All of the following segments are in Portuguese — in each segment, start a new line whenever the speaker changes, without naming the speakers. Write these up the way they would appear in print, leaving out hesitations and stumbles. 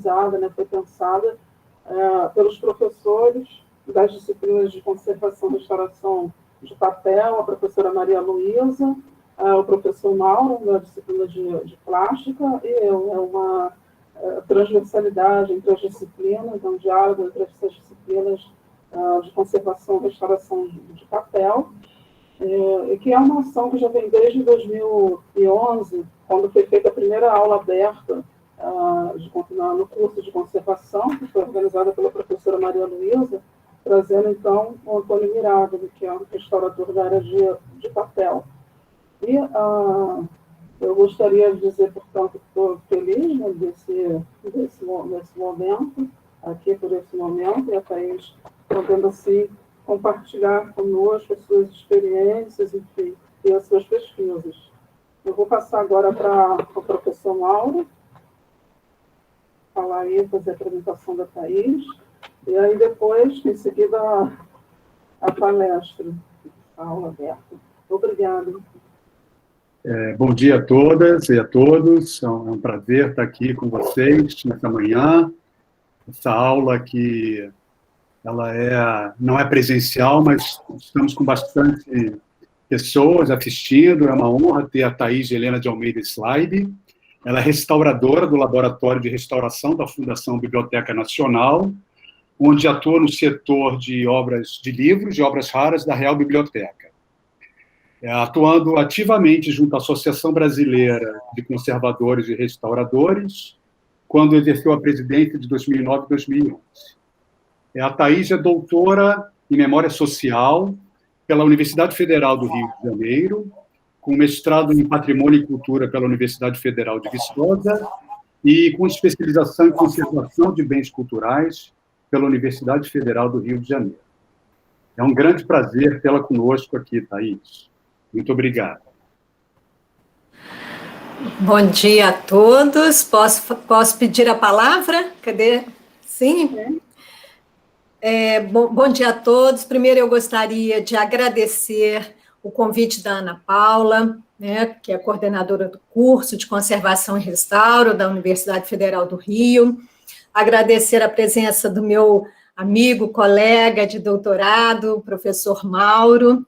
idealizada, né, foi pensada pelos professores das disciplinas de conservação e restauração de papel, a professora Maria Luísa, o professor Mauro, da disciplina de plástica, e eu. É uma transversalidade entre as disciplinas, um diálogo entre essas disciplinas de conservação e restauração de papel, e que é uma ação que já vem desde 2011, quando foi feita a primeira aula aberta no curso de conservação, que foi organizada pela professora Maria Luísa, trazendo, então, o Antônio Mirabile, que é um restaurador da área de papel. E eu gostaria de dizer, portanto, que estou feliz, né, desse momento, aqui por esse momento, e a Thaís podendo, assim, compartilhar conosco as suas experiências, enfim, e as suas pesquisas. Eu vou passar agora para o professor Mauro, falar aí, fazer a apresentação da Thaís, e aí depois, em seguida, a palestra, a aula aberta. Obrigada.
Bom dia a todas e a todos, é um prazer estar aqui com vocês nessa manhã, essa aula que não é presencial, mas estamos com bastante pessoas assistindo, é uma honra ter a Thaís Helena de Almeida Slaib, ela é restauradora do Laboratório de Restauração da Fundação Biblioteca Nacional, onde atua no setor de obras de livros, de obras raras da Real Biblioteca. Atuando ativamente junto à Associação Brasileira de Conservadores e Restauradores, quando exerceu a presidência de 2009 e 2011. A Thaís é doutora em Memória Social pela Universidade Federal do Rio de Janeiro, com mestrado em Patrimônio e Cultura pela Universidade Federal de Viçosa e com especialização em Conservação de Bens Culturais pela Universidade Federal do Rio de Janeiro. É um grande prazer tê-la conosco aqui, Thaís. Muito obrigado.
Bom dia a todos. Posso pedir a palavra? Cadê? Sim? Bom dia a todos. Primeiro, eu gostaria de agradecer o convite da Ana Paula, né, que é coordenadora do curso de Conservação e Restauro da Universidade Federal do Rio. Agradecer a presença do meu amigo, colega de doutorado, o professor Mauro.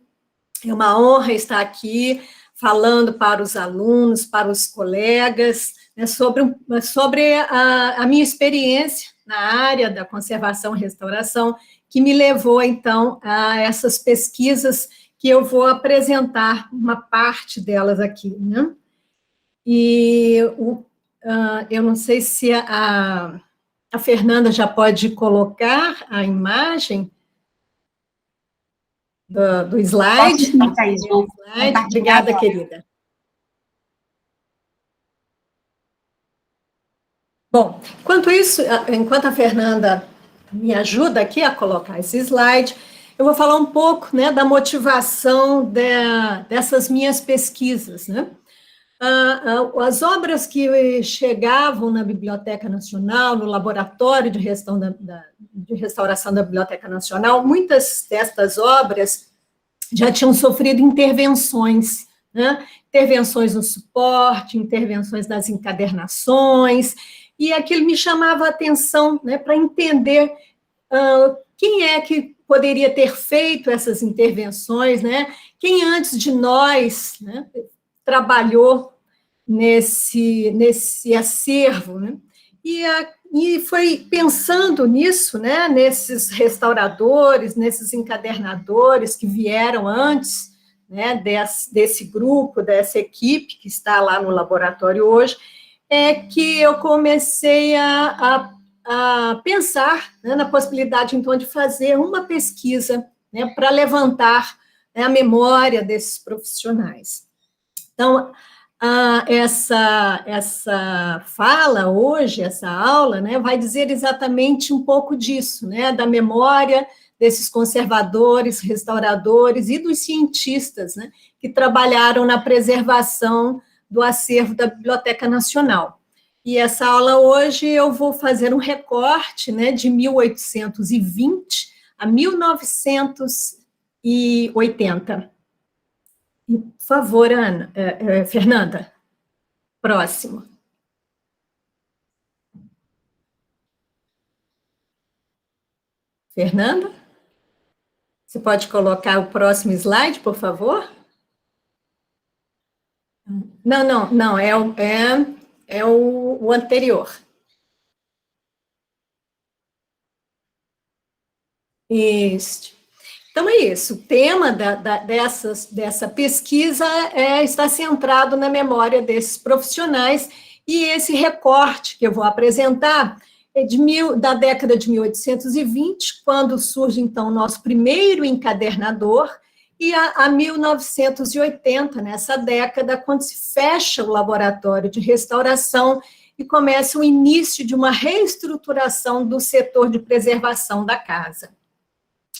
É uma honra estar aqui falando para os alunos, para os colegas, né, sobre a minha experiência na área da conservação e restauração, que me levou, então, a essas pesquisas que eu vou apresentar uma parte delas aqui, né? E eu não sei se a Fernanda já pode colocar a imagem do slide.
Sim, Thaís,
Obrigada, querida. Bom, enquanto a Fernanda me ajuda aqui a colocar esse slide, eu vou falar um pouco, né, da motivação dessas minhas pesquisas, né? As obras que chegavam na Biblioteca Nacional, no Laboratório de Restauração da Biblioteca Nacional, muitas destas obras já tinham sofrido intervenções, né? Intervenções no suporte, intervenções nas encadernações, e aquilo me chamava a atenção, né, para entender quem é que poderia ter feito essas intervenções, né? Quem antes de nós, né, trabalhou nesse acervo, né? E foi pensando nisso, né, nesses restauradores, nesses encadernadores que vieram antes, né, desse grupo, dessa equipe que está lá no laboratório hoje, que eu comecei a pensar, né, na possibilidade, então, de fazer uma pesquisa, né, para levantar, né, a memória desses profissionais. Então, essa fala hoje, essa aula, né, vai dizer exatamente um pouco disso, né, da memória desses conservadores, restauradores e dos cientistas, né, que trabalharam na preservação do acervo da Biblioteca Nacional. E essa aula hoje eu vou fazer um recorte, né, de 1820 a 1980. Por favor, Fernanda, próximo. Fernanda? Você pode colocar o próximo slide, por favor? Não, é o anterior. Isso. Então, é isso. O tema dessa pesquisa está centrado na memória desses profissionais, e esse recorte que eu vou apresentar é da década de 1820, quando surge, então, o nosso primeiro encadernador, e a 1980, nessa década, quando se fecha o laboratório de restauração e começa o início de uma reestruturação do setor de preservação da casa.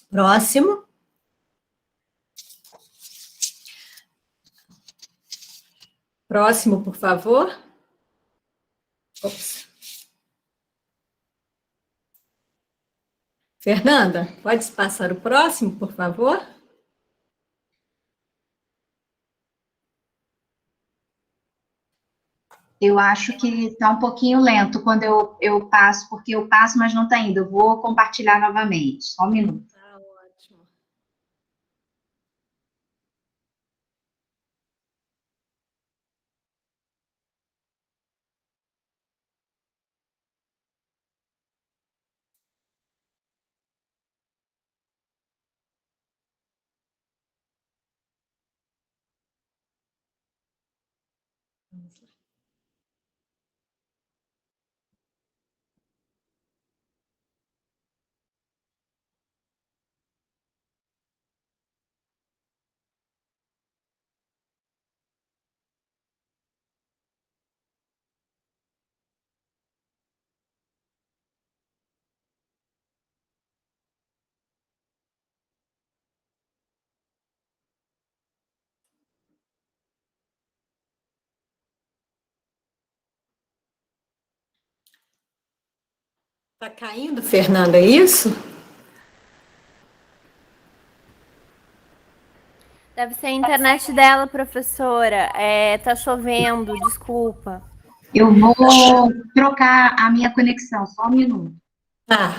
Próximo. Próximo, por favor. Ops. Fernanda, pode passar o próximo, por favor?
Eu acho que está um pouquinho lento quando eu passo, porque eu passo, mas não está indo. Eu vou compartilhar novamente. Só um minuto.
Tá ótimo. Vamos lá. Está caindo, Fernanda, é isso?
Deve ser a internet dela, professora. Tá chovendo, desculpa.
Eu vou trocar a minha conexão, só um minuto.
Ah.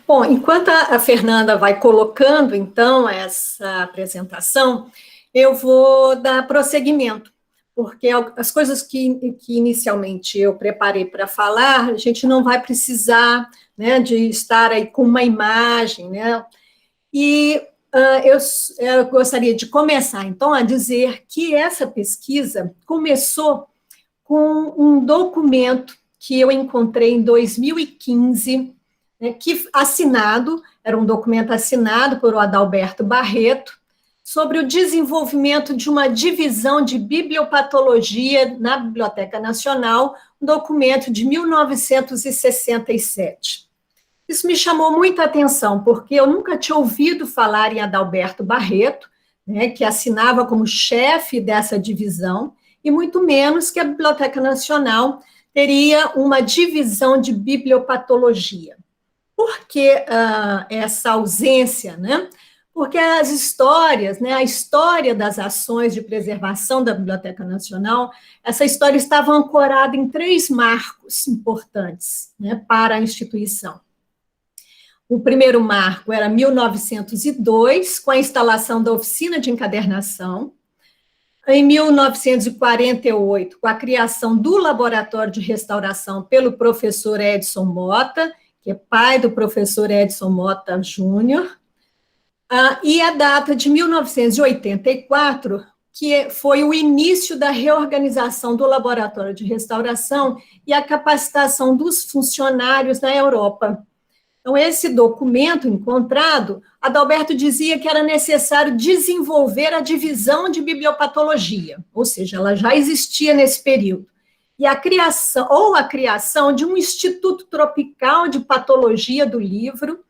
Bom, enquanto a Fernanda vai colocando, então, essa apresentação, eu vou dar prosseguimento, porque as coisas que inicialmente eu preparei para falar, a gente não vai precisar, né, de estar aí com uma imagem, né? E eu gostaria de começar, então, a dizer que essa pesquisa começou com um documento que eu encontrei em 2015, né, que era um documento assinado por o Adalberto Barreto, sobre o desenvolvimento de uma divisão de bibliopatologia na Biblioteca Nacional, um documento de 1967. Isso me chamou muita atenção, porque eu nunca tinha ouvido falar em Adalberto Barreto, né, que assinava como chefe dessa divisão, e muito menos que a Biblioteca Nacional teria uma divisão de bibliopatologia. Por que essa ausência, né? Porque as histórias, né, a história das ações de preservação da Biblioteca Nacional, essa história estava ancorada em 3 marcos importantes, né, para a instituição. O primeiro marco era 1902, com a instalação da oficina de encadernação. Em 1948, com a criação do Laboratório de Restauração pelo professor Edson Mota, que é pai do professor Edson Mota Júnior, e a data de 1984, que foi o início da reorganização do Laboratório de Restauração e a capacitação dos funcionários na Europa. Então, esse documento encontrado, Adalberto dizia que era necessário desenvolver a divisão de bibliopatologia, ou seja, ela já existia nesse período. E a criação de um Instituto Tropical de Patologia do Livro,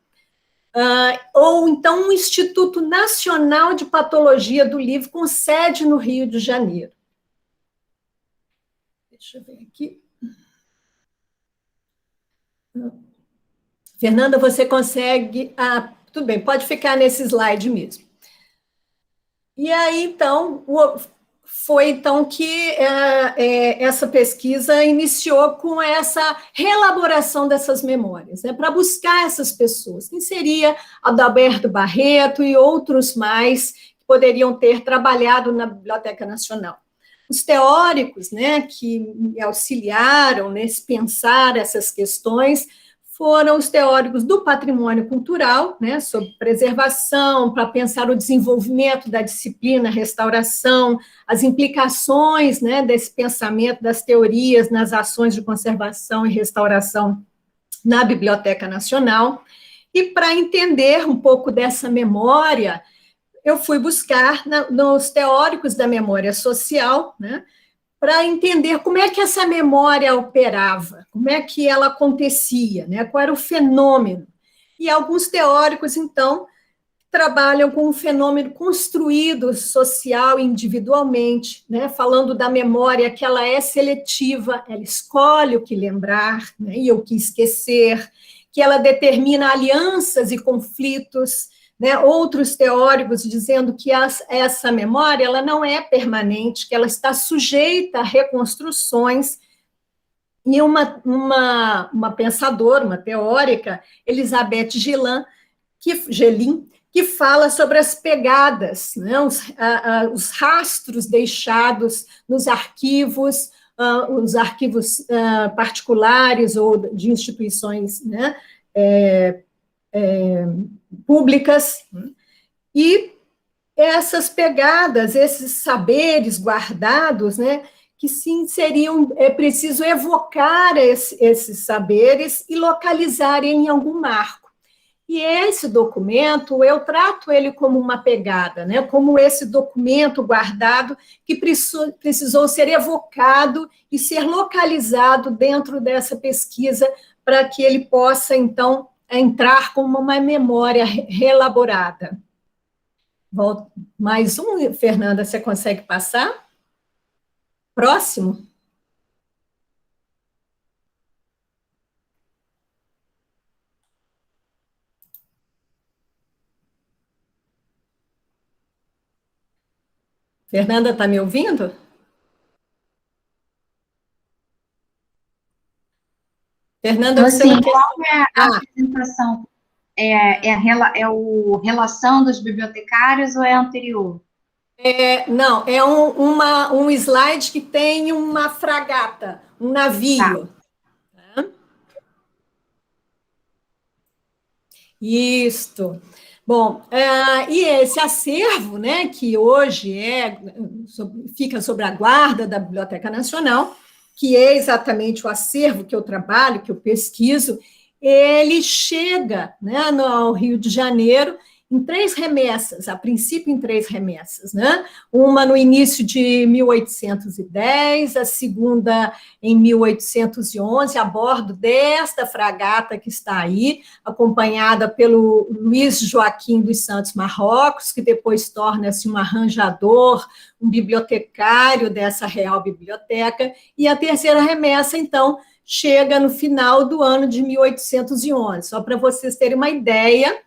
ou então um Instituto Nacional de Patologia do Livro, com sede no Rio de Janeiro. Deixa eu ver aqui. Fernanda, você consegue... tudo bem, pode ficar nesse slide mesmo. E aí, então, foi então que essa pesquisa iniciou com essa reelaboração dessas memórias, né, para buscar essas pessoas. Quem seria Adalberto Barreto e outros mais que poderiam ter trabalhado na Biblioteca Nacional. Os teóricos, né, que me auxiliaram nesse pensar essas questões foram os teóricos do patrimônio cultural, né, sobre preservação, para pensar o desenvolvimento da disciplina, restauração, as implicações, né, desse pensamento, das teorias nas ações de conservação e restauração na Biblioteca Nacional. E para entender um pouco dessa memória, eu fui buscar nos teóricos da memória social, né, para entender como é que essa memória operava, como é que ela acontecia, né, qual era o fenômeno. E alguns teóricos, então, trabalham com um fenômeno construído social individualmente, né, falando da memória que ela é seletiva, ela escolhe o que lembrar, né, e o que esquecer, que ela determina alianças e conflitos, né, outros teóricos dizendo que essa memória ela não é permanente, que ela está sujeita a reconstruções, e uma pensadora, uma teórica, Elizabeth Gelin, que fala sobre as pegadas, né, os rastros deixados nos arquivos, os arquivos particulares ou de instituições, né, públicas, e essas pegadas, esses saberes guardados, né, que sim seriam, é preciso evocar esses saberes e localizar em algum marco. E esse documento, eu trato ele como uma pegada, né, como esse documento guardado que precisou ser evocado e ser localizado dentro dessa pesquisa para que ele possa, então, entrar como uma memória reelaborada. Mais um, Fernanda, você consegue passar? Próximo. Fernanda, está me ouvindo? Fernanda, você não quer...
Qual é a apresentação? É o Relação dos Bibliotecários ou é anterior?
Não, é um slide que tem uma fragata, um navio. Tá. Isto. Bom, e esse acervo, né, que hoje fica sob a guarda da Biblioteca Nacional, que é exatamente o acervo que eu trabalho, que eu pesquiso, ele chega, né, ao Rio de Janeiro em 3 remessas, a princípio em 3 remessas, né? Uma no início de 1810, a segunda em 1811, a bordo desta fragata que está aí, acompanhada pelo Luiz Joaquim dos Santos Marrocos, que depois torna-se um arranjador, um bibliotecário dessa Real Biblioteca, e a terceira remessa, então, chega no final do ano de 1811, só para vocês terem uma ideia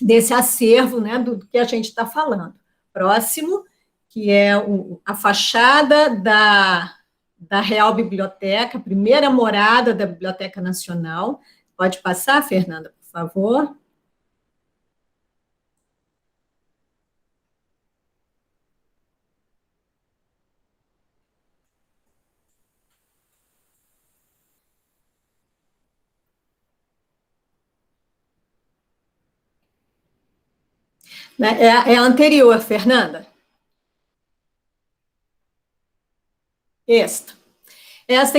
desse acervo, né, do que a gente está falando. Próximo, que é a fachada da Real Biblioteca, primeira morada da Biblioteca Nacional. Pode passar, Fernanda, por favor? É a anterior, Fernanda. Esta,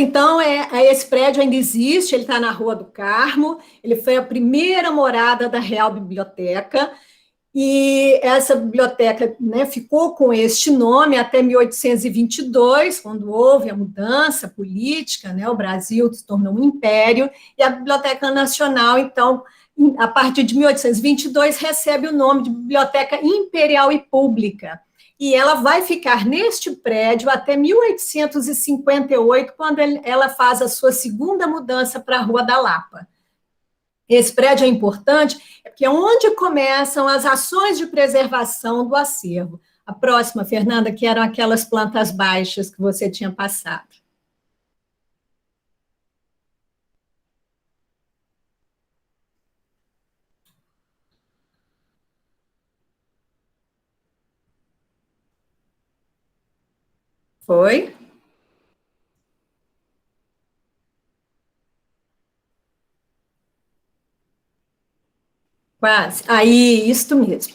então, esse prédio ainda existe, ele está na Rua do Carmo, ele foi a primeira morada da Real Biblioteca, e essa biblioteca, né, ficou com este nome até 1822, quando houve a mudança política, né, o Brasil se tornou um império, e a Biblioteca Nacional, então, a partir de 1822, recebe o nome de Biblioteca Imperial e Pública, e ela vai ficar neste prédio até 1858, quando ela faz a sua segunda mudança para a Rua da Lapa. Esse prédio é importante, porque é onde começam as ações de preservação do acervo. A próxima, Fernanda, que eram aquelas plantas baixas que você tinha passado. Foi? Quase. Aí, isso mesmo.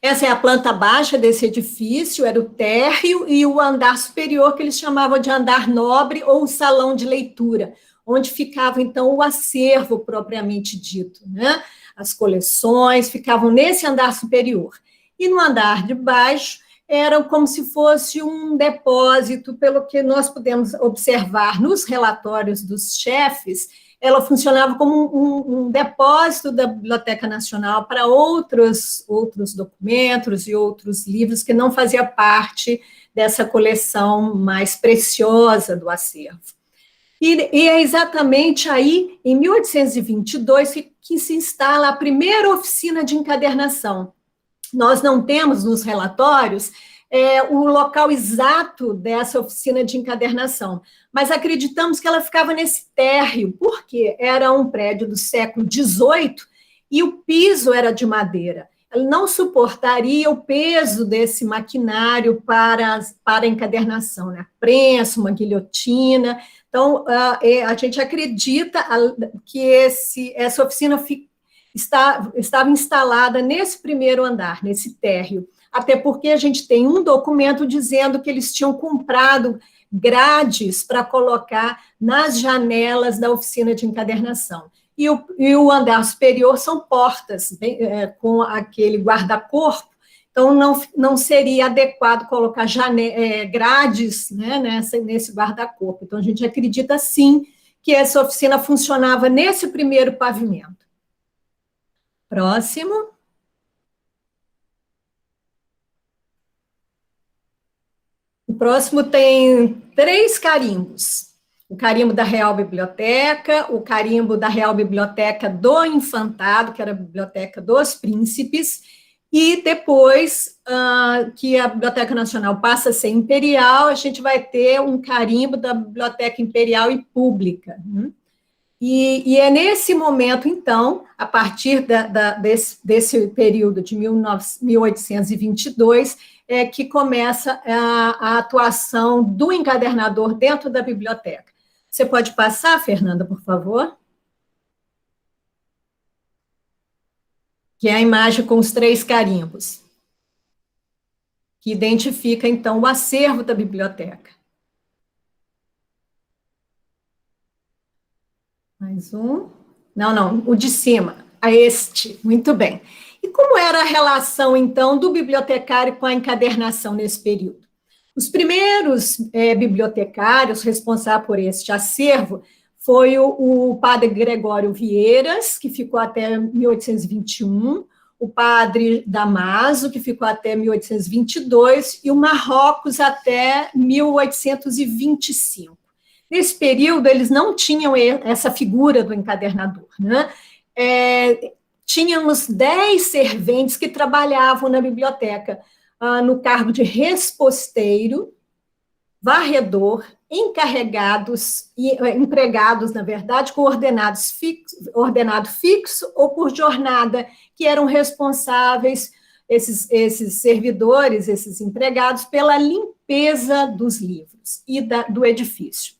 Essa é a planta baixa desse edifício, era o térreo, e o andar superior, que eles chamavam de andar nobre ou o salão de leitura, onde ficava, então, o acervo propriamente dito, né? As coleções ficavam nesse andar superior. E no andar de baixo, era como se fosse um depósito, pelo que nós podemos observar nos relatórios dos chefes. Ela funcionava como um depósito da Biblioteca Nacional para outros documentos e outros livros que não faziam parte dessa coleção mais preciosa do acervo. E é exatamente aí, em 1822, que se instala a primeira oficina de encadernação. Nós não temos nos relatórios o local exato dessa oficina de encadernação, mas acreditamos que ela ficava nesse térreo, porque era um prédio do século XVIII e o piso era de madeira. Ela não suportaria o peso desse maquinário para a encadernação, né? Prensa, uma guilhotina. Então, a gente acredita que essa oficina estava instalada nesse primeiro andar, nesse térreo, até porque a gente tem um documento dizendo que eles tinham comprado grades para colocar nas janelas da oficina de encadernação. E o andar superior são portas, com aquele guarda-corpo, então não seria adequado colocar grades, né, nesse guarda-corpo. Então, a gente acredita, sim, que essa oficina funcionava nesse primeiro pavimento. Próximo. O próximo tem 3 carimbos. O carimbo da Real Biblioteca, o carimbo da Real Biblioteca do Infantado, que era a Biblioteca dos Príncipes, e depois que a Biblioteca Nacional passa a ser imperial, a gente vai ter um carimbo da Biblioteca Imperial e Pública. E é nesse momento, então, a partir desse período de 1822, que começa a atuação do encadernador dentro da biblioteca. Você pode passar, Fernanda, por favor? Que é a imagem com os 3 carimbos, que identifica, então, o acervo da biblioteca. Mais um. Não, o de cima. Muito bem. E como era a relação, então, do bibliotecário com a encadernação nesse período? Os primeiros bibliotecários responsáveis por este acervo foi o padre Gregório Vieiras, que ficou até 1821, o padre Damaso, que ficou até 1822, e o Marrocos até 1825. Nesse período, eles não tinham essa figura do encadernador, né? Tínhamos 10 serventes que trabalhavam na biblioteca, no cargo de resposteiro, varredor, encarregados e empregados, na verdade, com ordenado fixo ou por jornada, que eram responsáveis, esses servidores, esses empregados, pela limpeza dos livros e do edifício.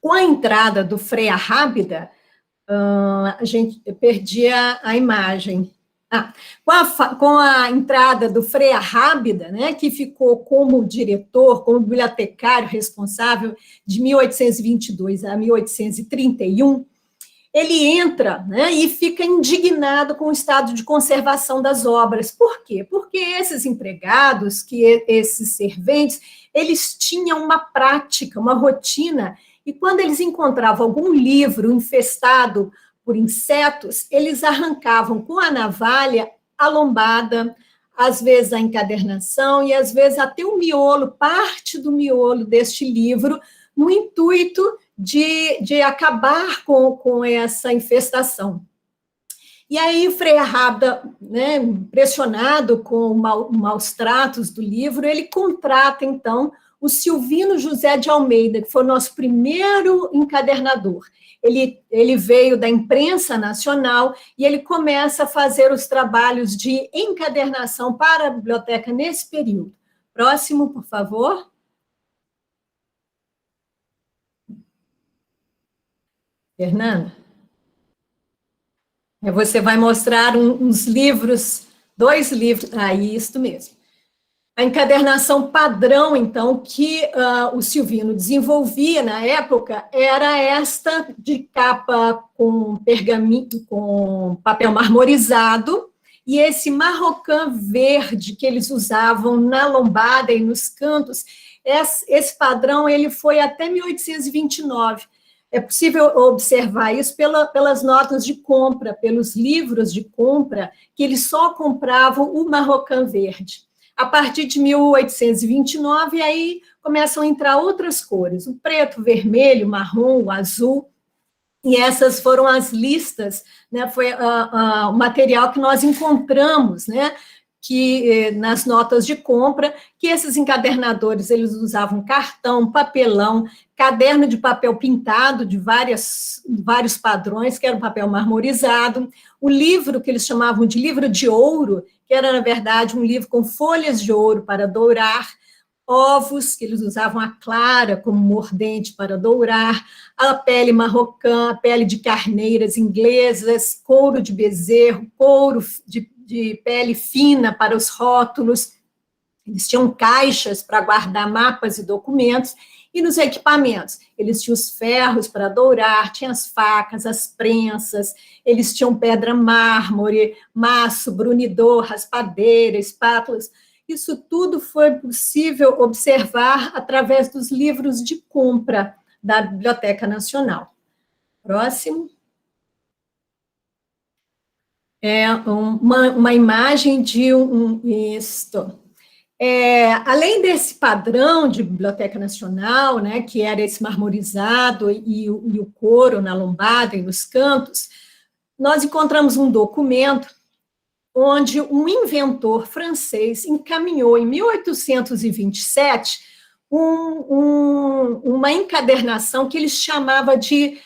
Com a entrada do Frei Arrábida, a gente perdia a imagem. Com a entrada do Frei Arrábida, né, que ficou como diretor, como bibliotecário responsável de 1822 a 1831, ele entra, né, e fica indignado com o estado de conservação das obras. Por quê? Porque esses empregados, esses serventes, eles tinham uma prática, uma rotina, e quando eles encontravam algum livro infestado por insetos, eles arrancavam com a navalha a lombada, às vezes a encadernação, e às vezes até o miolo, parte do miolo deste livro, no intuito de acabar com essa infestação. E aí, Frei Arrabda, né, impressionado com maus tratos do livro, ele contrata, então, o Silvino José de Almeida, que foi o nosso primeiro encadernador. Ele veio da imprensa nacional e ele começa a fazer os trabalhos de encadernação para a biblioteca nesse período. Próximo, por favor. Fernanda? Você vai mostrar uns livros, 2 livros, isso mesmo. A encadernação padrão, então, que o Silvino desenvolvia na época era esta de capa com pergaminho, com papel marmorizado, e esse marrocã verde que eles usavam na lombada e nos cantos. Esse padrão ele foi até 1829. É possível observar isso pelas notas de compra, pelos livros de compra, que eles só compravam o marrocã verde. A partir de 1829, aí começam a entrar outras cores, o preto, o vermelho, o marrom, o azul, e essas foram as listas, né, foi o material que nós encontramos, né, que nas notas de compra, que esses encadernadores, eles usavam cartão, papelão, caderno de papel pintado de vários padrões, que era um papel marmorizado, o livro que eles chamavam de livro de ouro, que era, na verdade, um livro com folhas de ouro para dourar, ovos, que eles usavam a clara como mordente para dourar, a pele marrocã, a pele de carneiras inglesas, couro de bezerro, couro de pele fina para os rótulos, eles tinham caixas para guardar mapas e documentos, e nos equipamentos, eles tinham os ferros para dourar, tinham as facas, as prensas, eles tinham pedra mármore, maço, brunidor, raspadeira, espátulas. Isso tudo foi possível observar através dos livros de compra da Biblioteca Nacional. Próximo. É uma imagem de isto. Além desse padrão de Biblioteca Nacional, né, que era esse marmorizado e o couro na lombada e nos cantos, nós encontramos um documento onde um inventor francês encaminhou, em 1827, uma encadernação que ele chamava de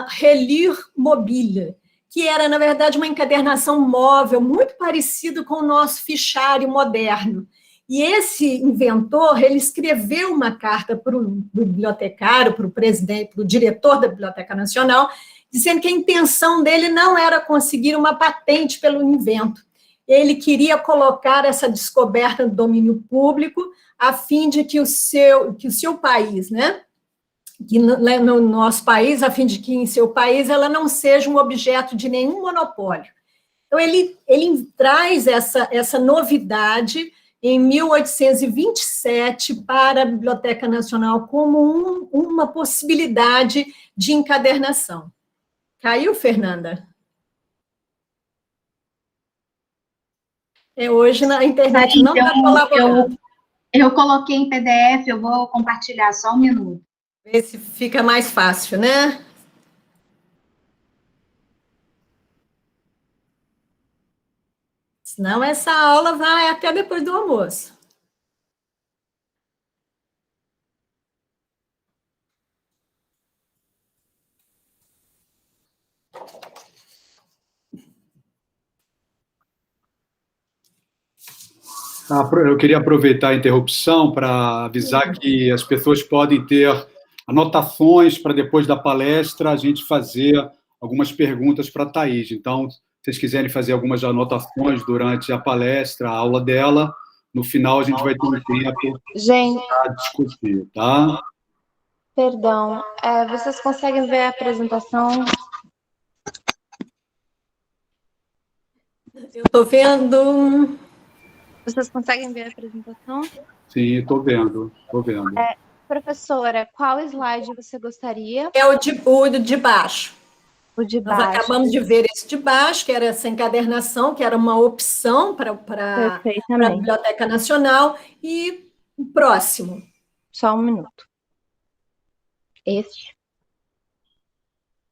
relire mobile, que era, na verdade, uma encadernação móvel, muito parecido com o nosso fichário moderno. E esse inventor, ele escreveu uma carta para o bibliotecário, para o presidente, para o diretor da Biblioteca Nacional, dizendo que a intenção dele não era conseguir uma patente pelo invento. Ele queria colocar essa descoberta no domínio público, a fim de que o seu país, né, que no nosso país, a fim de que em seu país ela não seja um objeto de nenhum monopólio. Então, ele traz essa novidade em 1827 para a Biblioteca Nacional como uma possibilidade de encadernação. Caiu, Fernanda? Hoje na internet não está colaborando.
Eu coloquei em PDF, eu vou compartilhar só um minuto.
Ver se fica mais fácil, né? Senão essa aula vai até depois do almoço.
Eu queria aproveitar a interrupção para avisar que as pessoas podem ter anotações para depois da palestra a gente fazer algumas perguntas para a Thaís. Então, se vocês quiserem fazer algumas anotações durante a palestra, a aula dela, no final a gente vai ter um tempo para discutir, tá?
Perdão, vocês conseguem ver a apresentação?
Eu estou vendo.
Vocês conseguem ver a apresentação?
Sim, estou vendo.
Professora, qual slide você gostaria?
É o de baixo.
O de
Nós
baixo.
acabamos de ver esse de baixo, que era essa encadernação, que era uma opção para a Biblioteca Nacional. E o próximo.
Só um minuto. Este.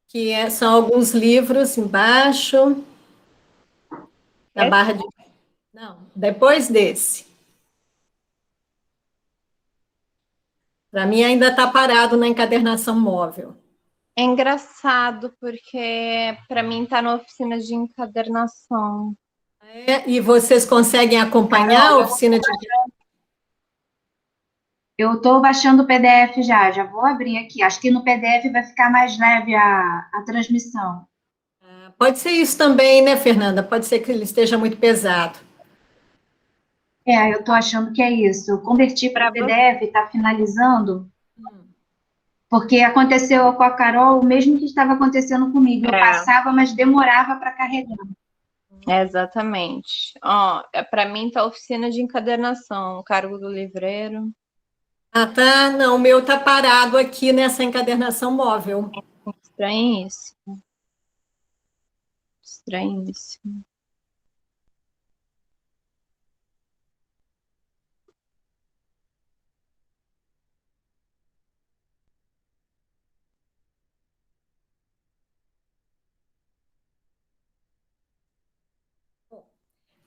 Que são alguns livros embaixo. Da Barra de... Não, depois desse. Para mim ainda está parado na encadernação móvel.
É engraçado, porque para mim está na oficina de encadernação.
E vocês conseguem acompanhar a oficina de...
Eu estou baixando o PDF já vou abrir aqui. Acho que no PDF vai ficar mais leve a transmissão.
Pode ser isso também, né, Fernanda? Pode ser que ele esteja muito pesado.
Eu estou achando que é isso. Eu converti para PDF, está finalizando, porque aconteceu com a Carol o mesmo que estava acontecendo comigo. Eu passava, mas demorava para carregar.
Exatamente. Ó, para mim tá oficina de encadernação, cargo do livreiro.
Tá. Não, o meu tá parado aqui nessa encadernação móvel.
Estranhíssimo. Estranhíssimo.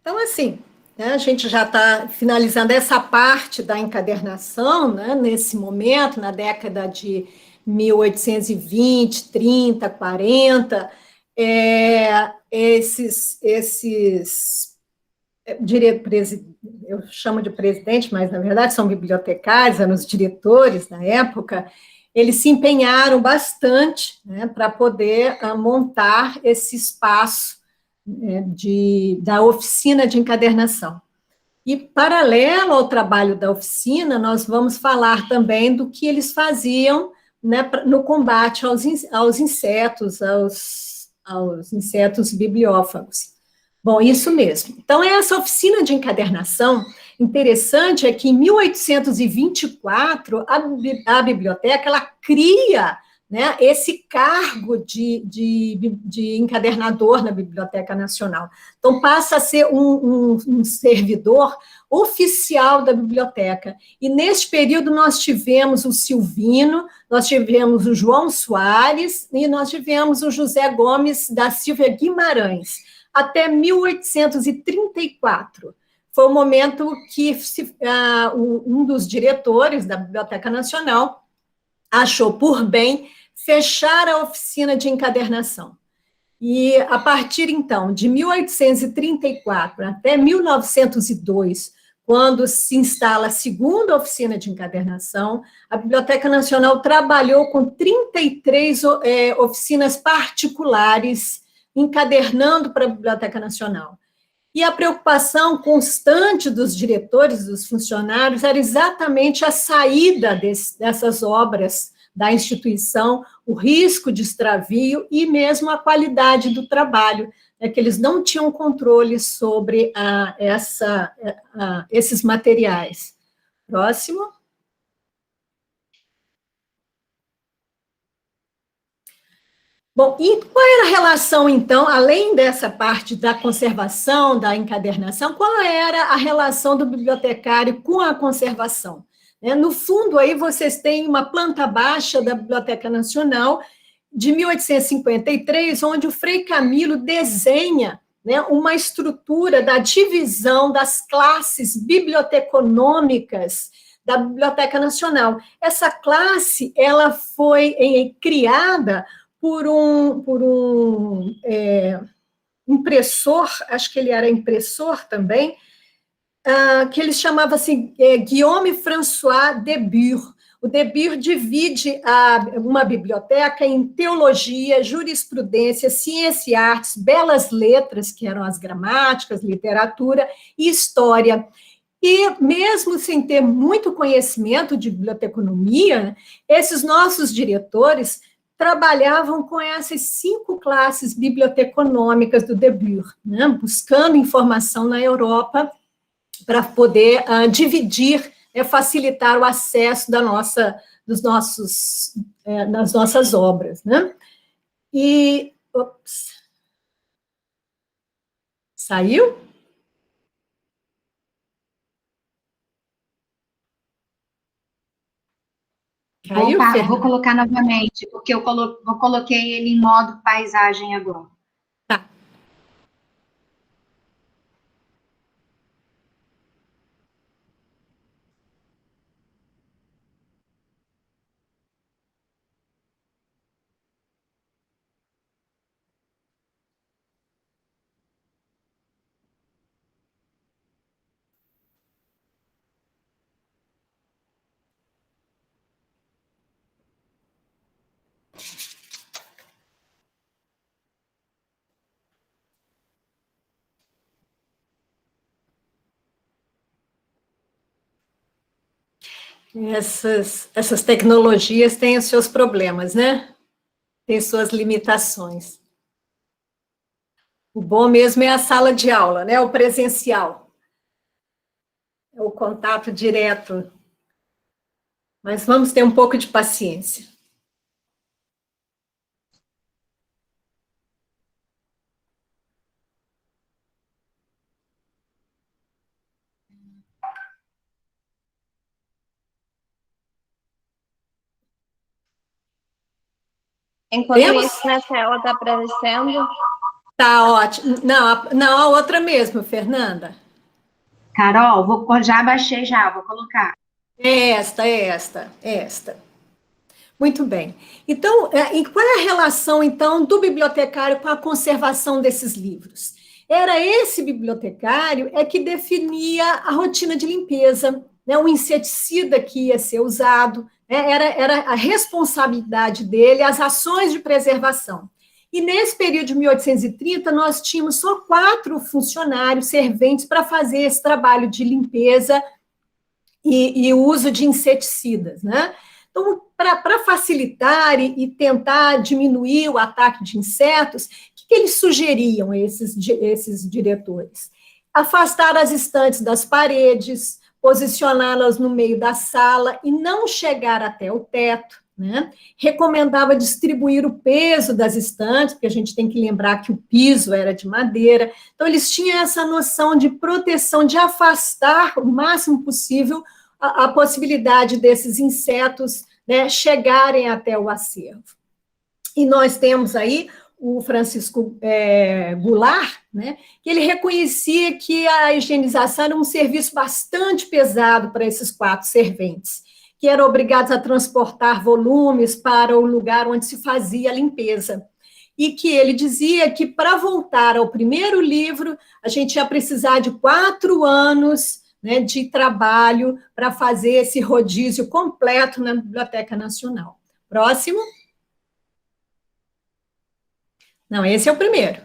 Então, assim, né, a gente já está finalizando essa parte da encadernação, né, nesse momento, na década de 1820, 30, 40, eu chamo de presidente, mas na verdade são bibliotecários, eram os diretores na época, eles se empenharam bastante, né, para poder montar esse espaço da oficina de encadernação. E, paralelo ao trabalho da oficina, nós vamos falar também do que eles faziam, né, no combate aos insetos, aos insetos bibliófagos. Bom, isso mesmo. Então, essa oficina de encadernação, interessante é que em 1824, a biblioteca, ela cria, né, esse cargo de encadernador na Biblioteca Nacional. Então, passa a ser um servidor oficial da biblioteca. E, neste período, nós tivemos o Silvino, nós tivemos o João Soares e nós tivemos o José Gomes da Silva Guimarães, até 1834. Foi o momento que um dos diretores da Biblioteca Nacional achou por bem fechar a oficina de encadernação. E, a partir, então, de 1834 até 1902, quando se instala a segunda oficina de encadernação, a Biblioteca Nacional trabalhou com 33 oficinas particulares, encadernando para a Biblioteca Nacional. E a preocupação constante dos diretores, dos funcionários, era exatamente a saída dessas obras da instituição, o risco de extravio e mesmo a qualidade do trabalho, que eles não tinham controle sobre esses materiais. Próximo. Bom, e qual era a relação, então, além dessa parte da conservação, da encadernação, qual era a relação do bibliotecário com a conservação? No fundo, aí vocês têm uma planta baixa da Biblioteca Nacional, de 1853, onde o Frei Camilo desenha, né, uma estrutura da divisão das classes biblioteconômicas da Biblioteca Nacional. Essa classe, ela foi criada por um impressor, acho que ele era impressor também, que ele chamava assim, Guillaume François Debure. O Debure divide uma biblioteca em teologia, jurisprudência, ciência e artes, belas letras, que eram as gramáticas, literatura e história. E mesmo sem ter muito conhecimento de biblioteconomia, esses nossos diretores trabalhavam com essas 5 classes biblioteconômicas do Debure, né, buscando informação na Europa para poder dividir, facilitar o acesso das nossas obras, né? E, saiu? Caiu,
Opa, vou colocar novamente, porque eu coloquei ele em modo paisagem agora.
Tá. Essas tecnologias têm os seus problemas, né? Têm suas limitações. O bom mesmo é a sala de aula, né? O presencial. É o contato direto. Mas vamos ter um pouco de paciência.
Enquanto isso, na tela está aparecendo.
Tá ótimo. Não, a outra mesmo, Fernanda.
Carol, já baixei já, vou colocar.
Esta. Muito bem. Então, e qual é a relação, então, do bibliotecário com a conservação desses livros? Era esse bibliotecário que definia a rotina de limpeza, né, o inseticida que ia ser usado, né, era a responsabilidade dele, as ações de preservação. E nesse período de 1830, nós tínhamos só 4 funcionários serventes para fazer esse trabalho de limpeza e o uso de inseticidas, né? Então, para facilitar e tentar diminuir o ataque de insetos, o que eles sugeriam, esses diretores? Afastar as estantes das paredes, posicioná-las no meio da sala e não chegar até o teto, né? Recomendava distribuir o peso das estantes, porque a gente tem que lembrar que o piso era de madeira. Então, eles tinham essa noção de proteção, de afastar o máximo possível a possibilidade desses insetos, né, chegarem até o acervo. E nós temos aí o Francisco Goulart, né, que ele reconhecia que a higienização era um serviço bastante pesado para esses 4 serventes, que eram obrigados a transportar volumes para o lugar onde se fazia a limpeza. E que ele dizia que, para voltar ao primeiro livro, a gente ia precisar de 4 anos, né, de trabalho para fazer esse rodízio completo na Biblioteca Nacional. Próximo. Não, esse é o primeiro.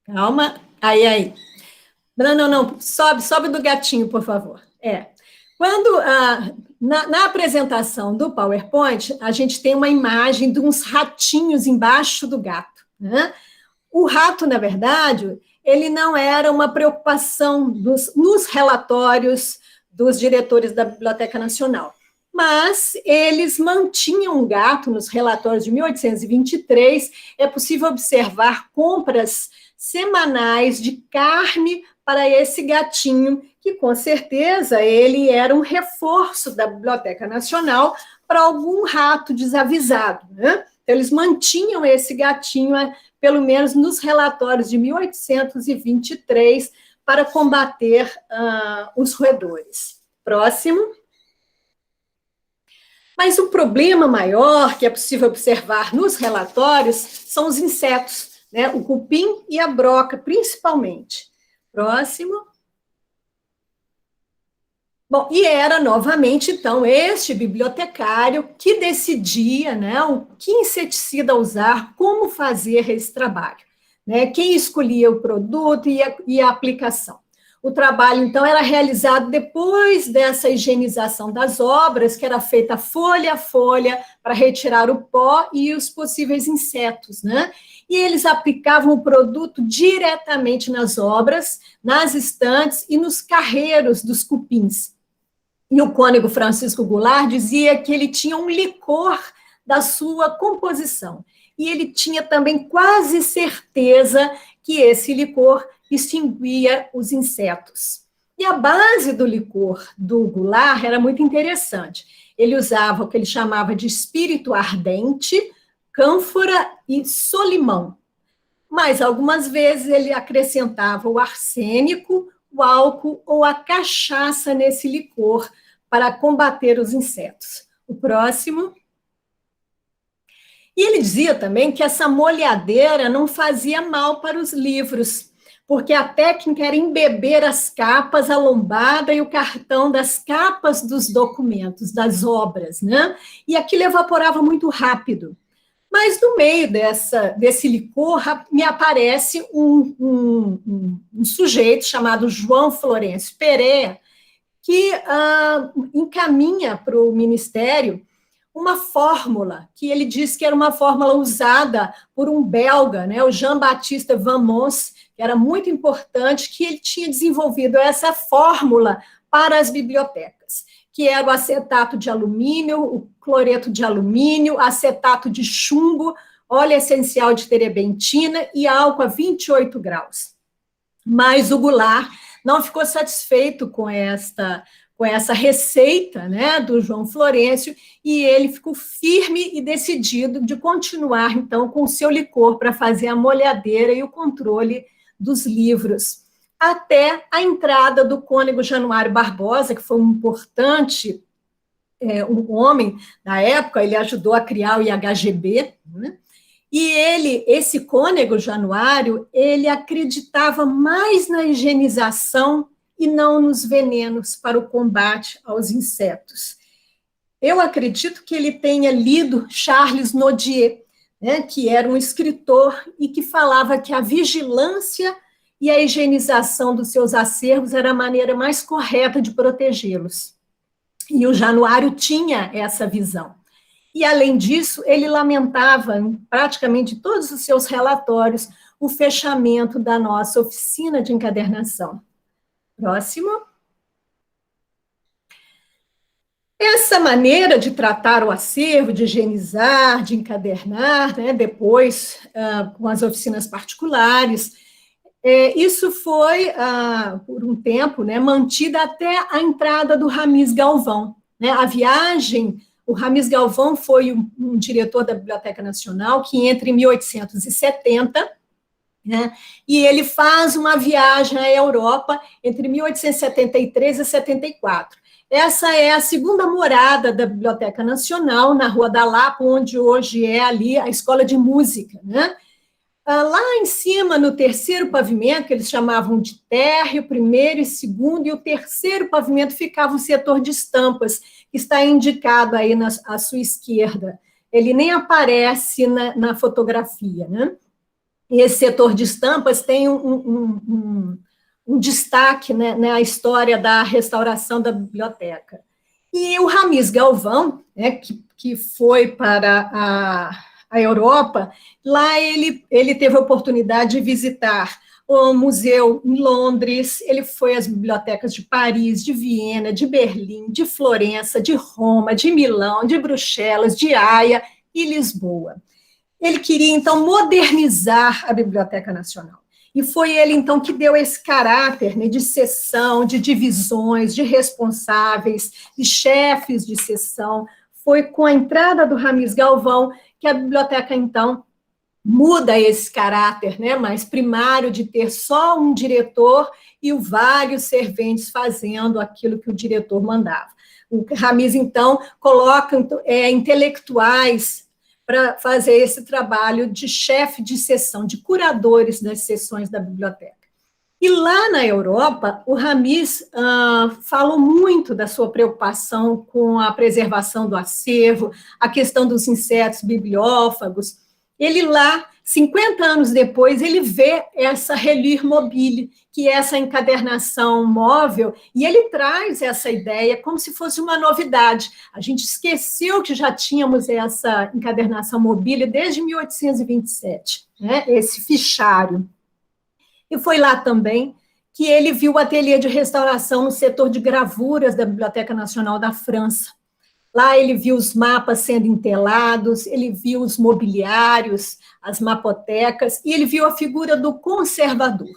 Calma. Aí. Não. Sobe do gatinho, por favor. Quando, na apresentação do PowerPoint, a gente tem uma imagem de uns ratinhos embaixo do gato, né? O rato, na verdade, ele não era uma preocupação nos relatórios dos diretores da Biblioteca Nacional, mas eles mantinham um gato nos relatórios de 1823, é possível observar compras semanais de carne para esse gatinho, que com certeza ele era um reforço da Biblioteca Nacional para algum rato desavisado, né? Então, eles mantinham esse gatinho, pelo menos nos relatórios de 1823, para combater os roedores. Próximo. Mas o problema maior que é possível observar nos relatórios são os insetos, né? O cupim e a broca, principalmente. Próximo. Bom, e era novamente, então, este bibliotecário que decidia, né, o que inseticida usar, como fazer esse trabalho, né? Quem escolhia o produto e a aplicação. O trabalho, então, era realizado depois dessa higienização das obras, que era feita folha a folha, para retirar o pó e os possíveis insetos, né? E eles aplicavam o produto diretamente nas obras, nas estantes e nos carreiros dos cupins. E o cônego Francisco Goulart dizia que ele tinha um licor da sua composição. E ele tinha também quase certeza que esse licor extinguia os insetos. E a base do licor do Goulart era muito interessante. Ele usava o que ele chamava de espírito ardente, cânfora e solimão. Mas algumas vezes ele acrescentava o arsênico, o álcool ou a cachaça nesse licor para combater os insetos. O próximo. E ele dizia também que essa molhadeira não fazia mal para os livros, porque a técnica era embeber as capas, a lombada e o cartão das capas dos documentos, das obras, né? E aquilo evaporava muito rápido. Mas no meio desse licor me aparece um sujeito chamado João Florencio Pereira, que encaminha para o Ministério uma fórmula, que ele diz que era uma fórmula usada por um belga, né, o Jean-Baptiste Van Mons, que era muito importante, que ele tinha desenvolvido essa fórmula para as bibliotecas, que era o acetato de alumínio, o cloreto de alumínio, acetato de chumbo, óleo essencial de terebentina e álcool a 28 graus. Mas o Goulart não ficou satisfeito com essa receita, né, do João Florencio, e ele ficou firme e decidido de continuar, então, com o seu licor para fazer a molhadeira e o controle dos livros, até a entrada do cônego Januário Barbosa, que foi um importante um homem na época, ele ajudou a criar o IHGB, né? E esse cônego Januário, ele acreditava mais na higienização e não nos venenos para o combate aos insetos. Eu acredito que ele tenha lido Charles Nodier, né, que era um escritor e que falava que a vigilância e a higienização dos seus acervos era a maneira mais correta de protegê-los. E o Januário tinha essa visão. E, além disso, ele lamentava, em praticamente todos os seus relatórios, o fechamento da nossa oficina de encadernação. Próximo. Essa maneira de tratar o acervo, de higienizar, de encadernar, né, depois com as oficinas particulares, isso foi, por um tempo, né, mantida até a entrada do Ramis Galvão. Né, a viagem, o Ramis Galvão foi um diretor da Biblioteca Nacional que entra em 1870, né, e ele faz uma viagem à Europa entre 1873 e 74. Essa é a segunda morada da Biblioteca Nacional, na Rua da Lapa, onde hoje é ali a Escola de Música, né? Lá em cima, no terceiro pavimento, que eles chamavam de térreo, primeiro e segundo, e o terceiro pavimento ficava o setor de estampas, que está indicado aí à sua esquerda. Ele nem aparece na fotografia, né? E esse setor de estampas tem um destaque, né, na história da restauração da biblioteca. E o Ramis Galvão, né, que foi para a Europa, lá ele teve a oportunidade de visitar o museu em Londres, ele foi às bibliotecas de Paris, de Viena, de Berlim, de Florença, de Roma, de Milão, de Bruxelas, de Haia e Lisboa. Ele queria, então, modernizar a Biblioteca Nacional. E foi ele, então, que deu esse caráter, né, de seção, de divisões, de responsáveis, de chefes de seção. Foi com a entrada do Ramis Galvão que a biblioteca, então, muda esse caráter, né, mais primário de ter só um diretor e vários serventes fazendo aquilo que o diretor mandava. O Ramis, então, coloca intelectuais para fazer esse trabalho de chefe de seção, de curadores das seções da biblioteca. E lá na Europa, o Ramis falou muito da sua preocupação com a preservação do acervo, a questão dos insetos bibliófagos. Ele lá, 50 anos depois, ele vê essa relire mobile, que é essa encadernação móvel, e ele traz essa ideia como se fosse uma novidade. A gente esqueceu que já tínhamos essa encadernação mobile desde 1827, né, esse fichário. E foi lá também que ele viu o ateliê de restauração no setor de gravuras da Biblioteca Nacional da França. Lá ele viu os mapas sendo entelados, ele viu os mobiliários, as mapotecas, e ele viu a figura do conservador.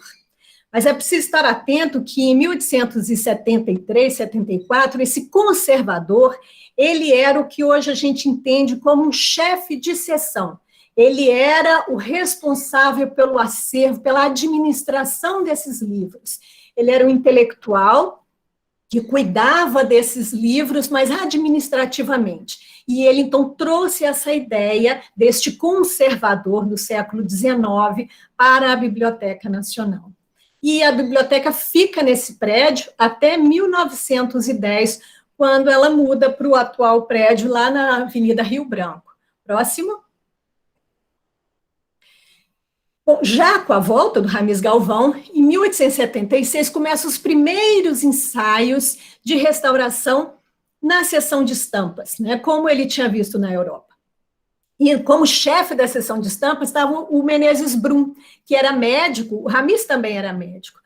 Mas é preciso estar atento que em 1873, 74, esse conservador, ele era o que hoje a gente entende como um chefe de seção. Ele era o responsável pelo acervo, pela administração desses livros. Ele era um intelectual que cuidava desses livros, mas administrativamente. E ele, então, trouxe essa ideia deste conservador do século XIX para a Biblioteca Nacional. E a biblioteca fica nesse prédio até 1910, quando ela muda para o atual prédio lá na Avenida Rio Branco. Próximo. Bom, já com a volta do Ramiz Galvão, em 1876 começam os primeiros ensaios de restauração na seção de estampas, né, como ele tinha visto na Europa. E como chefe da seção de estampas estava o Menezes Brum, que era médico, o Ramiz também era médico,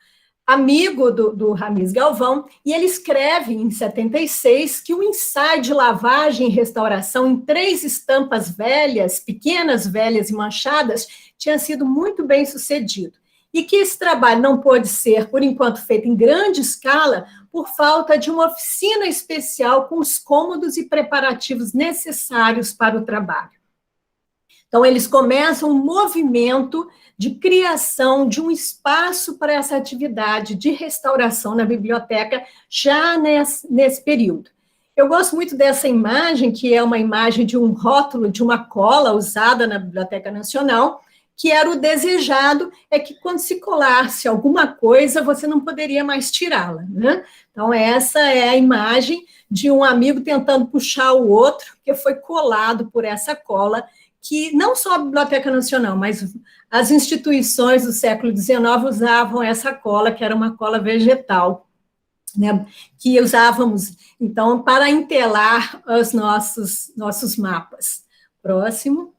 amigo do Ramiz Galvão, e ele escreve em 76 que o ensaio de lavagem e restauração em 3 estampas velhas, pequenas, velhas e manchadas, tinha sido muito bem sucedido. E que esse trabalho não pôde ser, por enquanto, feito em grande escala, por falta de uma oficina especial com os cômodos e preparativos necessários para o trabalho. Então, eles começam um movimento de criação de um espaço para essa atividade de restauração na biblioteca já nesse período. Eu gosto muito dessa imagem, que é uma imagem de um rótulo de uma cola usada na Biblioteca Nacional, que era o desejado, é que quando se colasse alguma coisa, você não poderia mais tirá-la, né? Então, essa é a imagem de um amigo tentando puxar o outro, que foi colado por essa cola, que não só a Biblioteca Nacional, mas as instituições do século XIX usavam essa cola, que era uma cola vegetal, né, que usávamos, então, para entelar os nossos mapas. Próximo.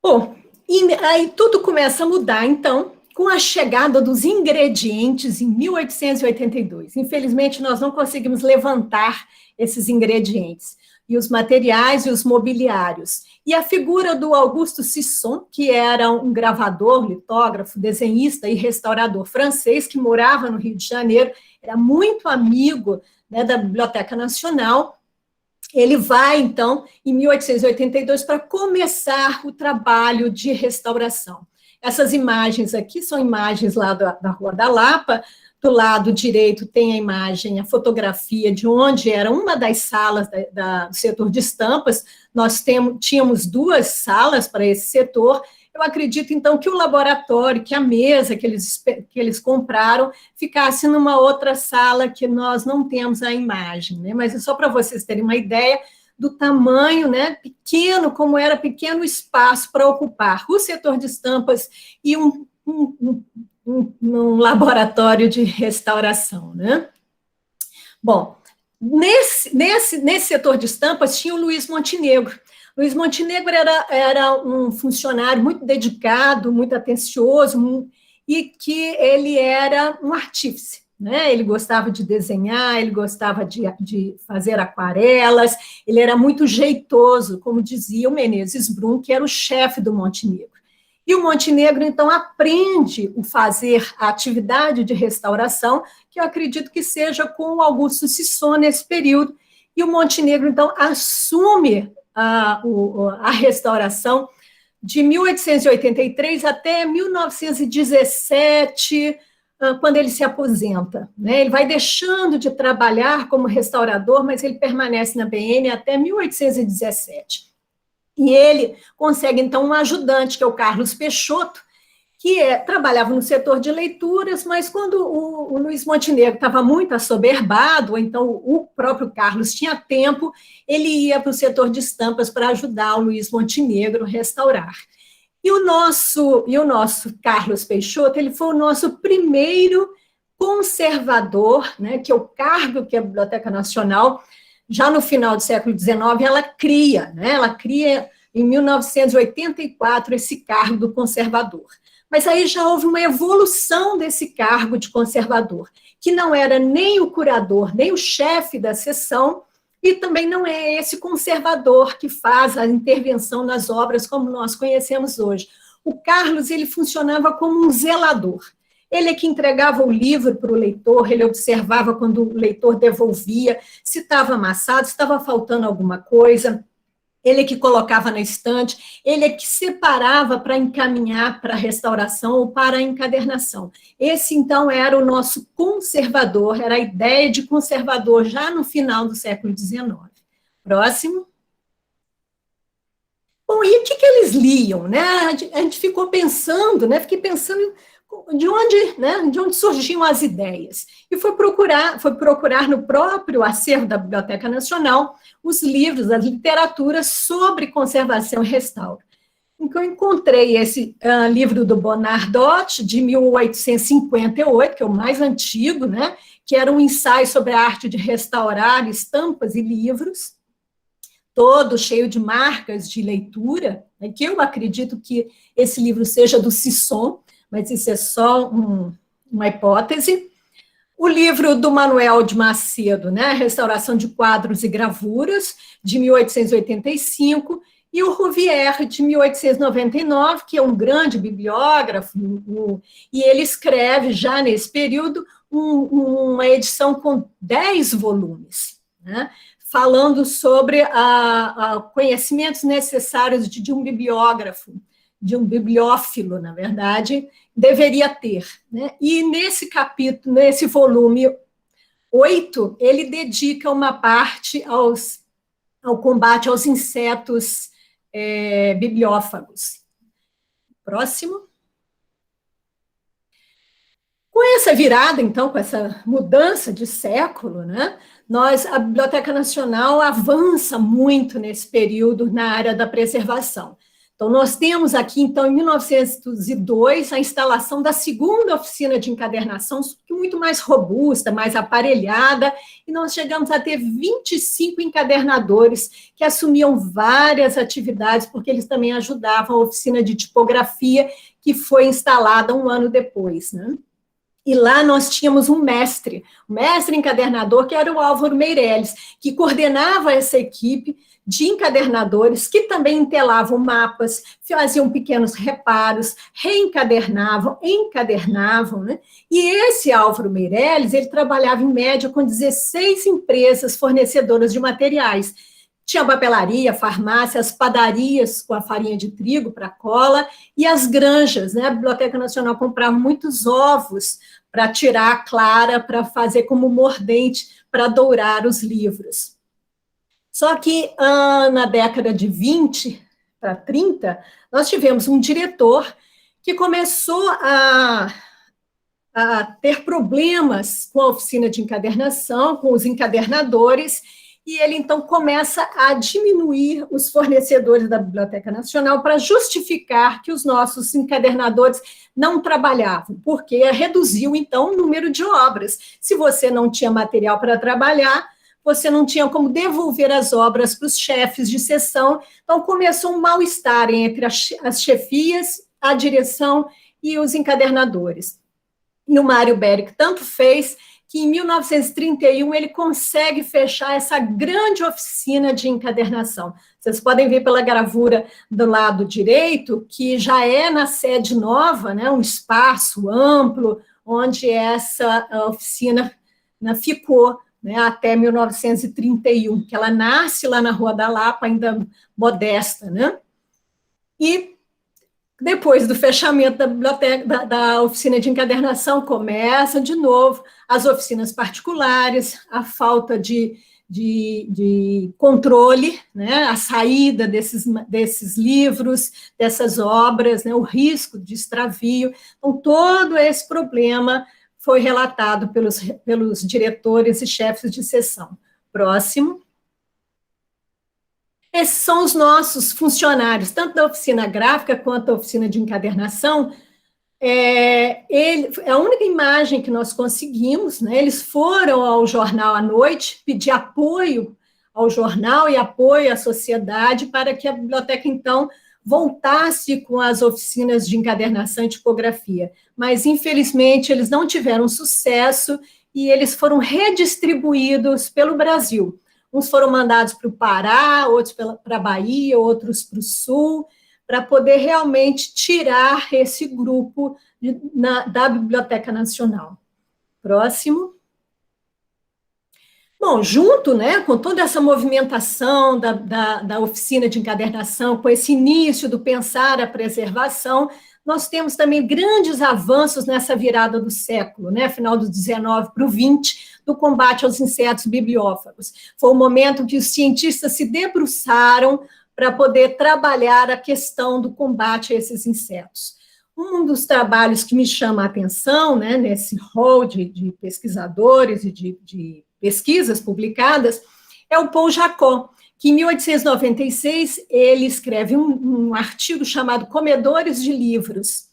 Bom, e aí tudo começa a mudar, então, com a chegada dos ingredientes em 1882. Infelizmente, nós não conseguimos levantar esses ingredientes, e os materiais e os mobiliários. E a figura do Augusto Sisson, que era um gravador, litógrafo, desenhista e restaurador francês, que morava no Rio de Janeiro, era muito amigo, né, da Biblioteca Nacional. Ele vai, então, em 1882, para começar o trabalho de restauração. Essas imagens aqui são imagens lá da Rua da Lapa. Do lado direito tem a imagem, a fotografia de onde era uma das salas do setor de estampas. Nós tínhamos 2 salas para esse setor. Eu acredito, então, que o laboratório, que a mesa que eles compraram, ficasse numa outra sala que nós não temos a imagem, né? Mas é só para vocês terem uma ideia do tamanho, né, pequeno, como era pequeno espaço para ocupar o setor de estampas e um laboratório de restauração, né? Bom, nesse setor de estampas tinha o Luiz Montenegro. Luiz Montenegro era um funcionário muito dedicado, muito atencioso, e que ele era um artífice, né? Ele gostava de desenhar, ele gostava de fazer aquarelas, ele era muito jeitoso, como dizia o Menezes Brum, que era o chefe do Montenegro. E o Montenegro, então, aprende a fazer a atividade de restauração, que eu acredito que seja com o Augusto Sisson nesse período, e o Montenegro, então, assume a restauração de 1883 até 1917, quando ele se aposenta, né? Ele vai deixando de trabalhar como restaurador, mas ele permanece na BN até 1817. E ele consegue, então, um ajudante, que é o Carlos Peixoto, que trabalhava no setor de leituras, mas quando o Luiz Montenegro estava muito assoberbado, ou então o próprio Carlos tinha tempo, ele ia para o setor de estampas para ajudar o Luiz Montenegro a restaurar. E o nosso Carlos Peixoto, ele foi o nosso primeiro conservador, né, que é o cargo que a Biblioteca Nacional, já no final do século XIX, ela cria, né? Ela cria em 1984 esse cargo do conservador. Mas aí já houve uma evolução desse cargo de conservador, que não era nem o curador, nem o chefe da seção, e também não é esse conservador que faz a intervenção nas obras como nós conhecemos hoje. O Carlos, ele funcionava como um zelador. Ele é que entregava o livro para o leitor, ele observava quando o leitor devolvia, se estava amassado, se estava faltando alguma coisa, ele é que colocava na estante, ele é que separava para encaminhar para a restauração ou para a encadernação. Esse, então, era o nosso conservador, era a ideia de conservador já no final do século XIX. Próximo. Bom, e o que eles liam, né? A gente ficou pensando, né? Fiquei pensando de onde surgiam as ideias. E foi procurar no próprio acervo da Biblioteca Nacional os livros, as literaturas sobre conservação e restauro. Então, eu encontrei esse livro do Bonnardot, de 1858, que é o mais antigo, né, que era um ensaio sobre a arte de restaurar estampas e livros, todo cheio de marcas de leitura, né, que eu acredito que esse livro seja do Sisson, mas isso é só uma hipótese. O livro do Manuel de Macedo, né, Restauração de Quadros e Gravuras, de 1885, e o Rouvière, de 1899, que é um grande bibliógrafo, e ele escreve, já nesse período, uma edição com 10 volumes, né, falando sobre conhecimentos necessários de um bibliógrafo, de um bibliófilo, na verdade, deveria ter, né? E nesse capítulo, nesse volume 8, ele dedica uma parte ao combate aos insetos bibliófagos. Próximo. Com essa virada, então, com essa mudança de século, né, a Biblioteca Nacional avança muito nesse período na área da preservação. Então, nós temos aqui, então, em 1902, a instalação da segunda oficina de encadernação, muito mais robusta, mais aparelhada, e nós chegamos a ter 25 encadernadores que assumiam várias atividades, porque eles também ajudavam a oficina de tipografia, que foi instalada um ano depois, né? E lá nós tínhamos um mestre encadernador, que era o Álvaro Meirelles, que coordenava essa equipe de encadernadores, que também entelavam mapas, faziam pequenos reparos, encadernavam, né? E esse Álvaro Meirelles, ele trabalhava em média com 16 empresas fornecedoras de materiais. Tinha papelaria, farmácia, as padarias com a farinha de trigo para cola, e as granjas, né? A Biblioteca Nacional comprava muitos ovos para tirar a clara, para fazer como mordente, para dourar os livros. Só que na década de 20 para 30, nós tivemos um diretor que começou a ter problemas com a oficina de encadernação, com os encadernadores, e ele, então, começa a diminuir os fornecedores da Biblioteca Nacional para justificar que os nossos encadernadores não trabalhavam, porque reduziu, então, o número de obras. Se você não tinha material para trabalhar, você não tinha como devolver as obras para os chefes de seção, então começou um mal-estar entre as chefias, a direção e os encadernadores. E o Mário Beric tanto fez que em 1931 ele consegue fechar essa grande oficina de encadernação. Vocês podem ver pela gravura do lado direito, que já é na sede nova, né, um espaço amplo, onde essa oficina ficou, né, até 1931, que ela nasce lá na Rua da Lapa, ainda modesta, né? E depois do fechamento da biblioteca, da oficina de encadernação, começam de novo as oficinas particulares, a falta de controle, né, a saída desses livros, dessas obras, né, o risco de extravio. Então, todo esse problema foi relatado pelos diretores e chefes de seção. Próximo. Esses são os nossos funcionários, tanto da oficina gráfica quanto da oficina de encadernação. A única imagem que nós conseguimos, né, eles foram ao jornal à noite pedir apoio ao jornal e apoio à sociedade para que a biblioteca, então, voltasse com as oficinas de encadernação e tipografia. Mas, infelizmente, eles não tiveram sucesso e eles foram redistribuídos pelo Brasil. Uns foram mandados para o Pará, outros para a Bahia, outros para o Sul, para poder realmente tirar esse grupo da Biblioteca Nacional. Próximo. Bom, junto, né, com toda essa movimentação da oficina de encadernação, com esse início do pensar a preservação, nós temos também grandes avanços nessa virada do século, né, final do 19 para o 20, do combate aos insetos bibliófagos. Foi o momento que os cientistas se debruçaram para poder trabalhar a questão do combate a esses insetos. Um dos trabalhos que me chama a atenção, né, nesse rol de pesquisadores e de pesquisas publicadas, é o Paul Jacob, que em 1896 ele escreve um artigo chamado Comedores de Livros.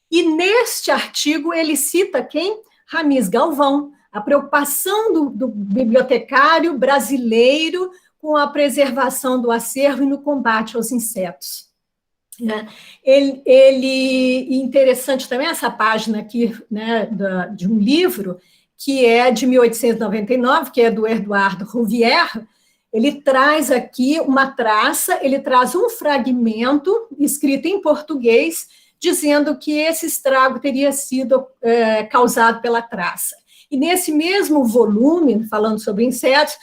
E neste artigo ele cita quem? Ramis Galvão, a preocupação do bibliotecário brasileiro com a preservação do acervo e no combate aos insetos. Interessante também essa página aqui, né, de um livro que é de 1899, que é do Eduardo Rouvière. Ele traz aqui uma traça, ele traz um fragmento escrito em português, dizendo que esse estrago teria sido causado pela traça. E nesse mesmo volume, falando sobre insetos,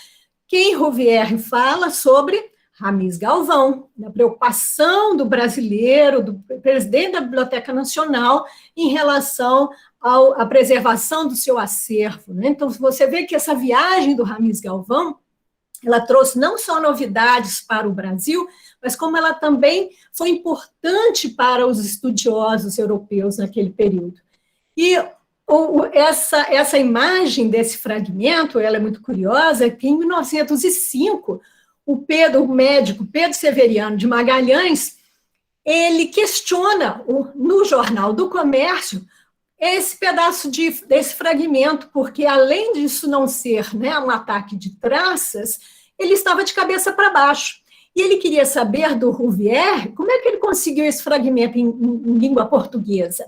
quem Rouvière fala sobre Ramis Galvão, a preocupação do brasileiro, do presidente da Biblioteca Nacional, em relação à preservação do seu acervo. Né? Então, você vê que essa viagem do Ramis Galvão, ela trouxe não só novidades para o Brasil, mas como ela também foi importante para os estudiosos europeus naquele período. E essa imagem desse fragmento, ela é muito curiosa, que em 1905, o médico Pedro Severiano de Magalhães, ele questiona no Jornal do Comércio esse pedaço desse fragmento, porque além disso não ser, né, um ataque de traças, ele estava de cabeça para baixo. E ele queria saber do Rouvière como é que ele conseguiu esse fragmento em língua portuguesa.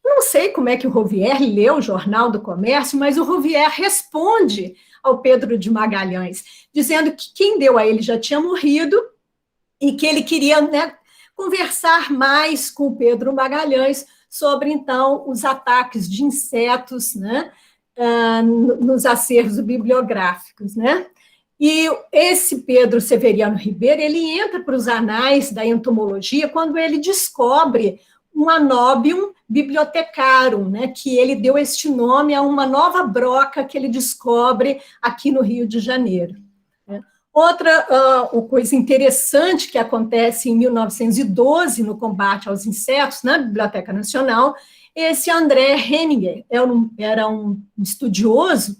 Não sei como é que o Rouvière leu o Jornal do Comércio, mas o Rouvière responde ao Pedro de Magalhães, dizendo que quem deu a ele já tinha morrido e que ele queria, né, conversar mais com o Pedro Magalhães sobre, então, os ataques de insetos, né, nos acervos bibliográficos, né? E esse Pedro Severiano Ribeiro, ele entra para os anais da entomologia quando ele descobre um Anobium bibliotecarum, né, que ele deu este nome a uma nova broca que ele descobre aqui no Rio de Janeiro. Outra coisa interessante que acontece em 1912, no combate aos insetos, na Biblioteca Nacional, esse André Henninger era um estudioso,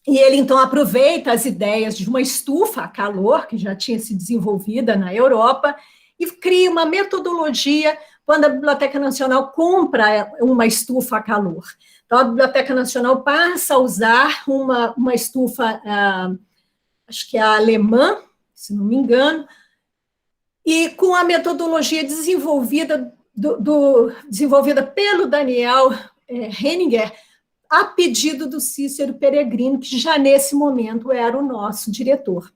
e ele, então, aproveita as ideias de uma estufa a calor, que já tinha se desenvolvida na Europa, e cria uma metodologia quando a Biblioteca Nacional compra uma estufa a calor. Então, a Biblioteca Nacional passa a usar uma estufa, acho que é a alemã, se não me engano, e com a metodologia desenvolvida, desenvolvida pelo Daniel Henninger, a pedido do Cícero Peregrino, que já nesse momento era o nosso diretor.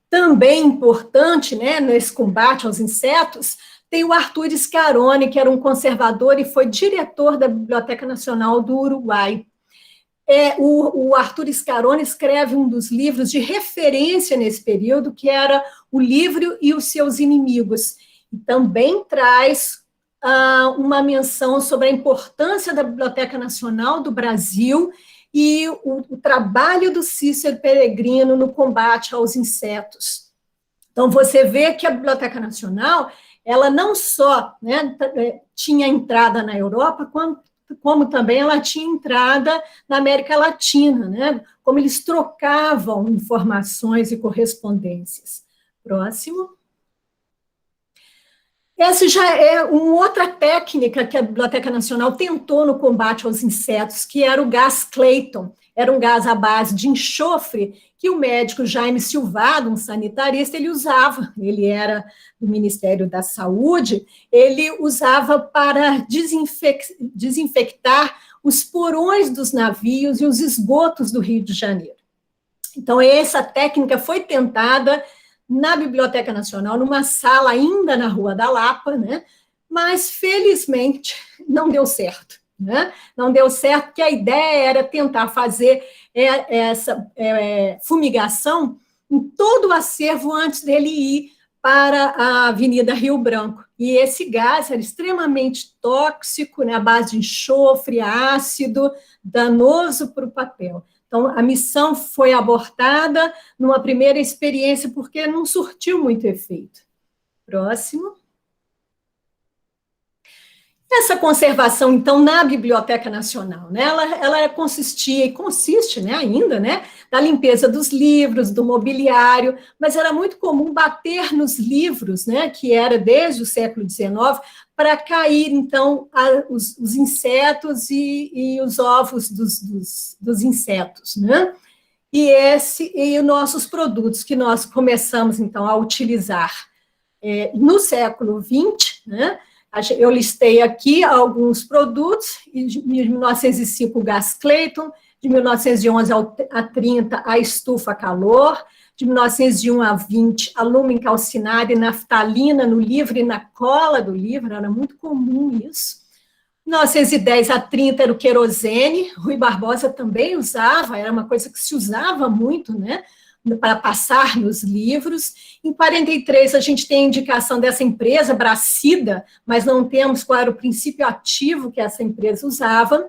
Também importante, né, nesse combate aos insetos, tem o Arthur Scaroni, que era um conservador e foi diretor da Biblioteca Nacional do Uruguai. O Arthur Scaroni escreve um dos livros de referência nesse período, que era O Livro e os Seus Inimigos, e também traz uma menção sobre a importância da Biblioteca Nacional do Brasil e o trabalho do Cícero Peregrino no combate aos insetos. Então, você vê que a Biblioteca Nacional, ela não só, né, tinha entrada na Europa, como também ela tinha entrada na América Latina, né, como eles trocavam informações e correspondências. Próximo. Essa já é uma outra técnica que a Biblioteca Nacional tentou no combate aos insetos, que era o gás Clayton. Era um gás à base de enxofre que o médico Jaime Silvado, um sanitarista, ele usava. Ele era do Ministério da Saúde, ele usava para desinfectar os porões dos navios e os esgotos do Rio de Janeiro. Então, essa técnica foi tentada na Biblioteca Nacional, numa sala ainda na Rua da Lapa, né? Mas, felizmente, não deu certo. Né? Não deu certo, porque a ideia era tentar fazer essa fumigação em todo o acervo antes dele ir para a Avenida Rio Branco. E esse gás era extremamente tóxico, né? À base de enxofre, ácido, danoso para o papel. Então, a missão foi abortada numa primeira experiência, porque não surtiu muito efeito. Próximo. Essa conservação, então, na Biblioteca Nacional, né, ela consistia e consiste, né, ainda, né, da limpeza dos livros, do mobiliário, mas era muito comum bater nos livros, né, que era desde o século XIX, para cair, então, os insetos e os ovos dos insetos, né? E os nossos produtos que nós começamos, então, a utilizar no século XX, né? Eu listei aqui alguns produtos, de 1905 o gás Clayton, de 1911 a 30 a estufa a calor, de 1901 a 20 a lumen calcinada e naftalina no livro e na cola do livro, era muito comum isso. 1910 a 30 era o querosene, Rui Barbosa também usava, era uma coisa que se usava muito, né, para passar nos livros. Em 43, a gente tem a indicação dessa empresa, Bracida, mas não temos qual era o princípio ativo que essa empresa usava.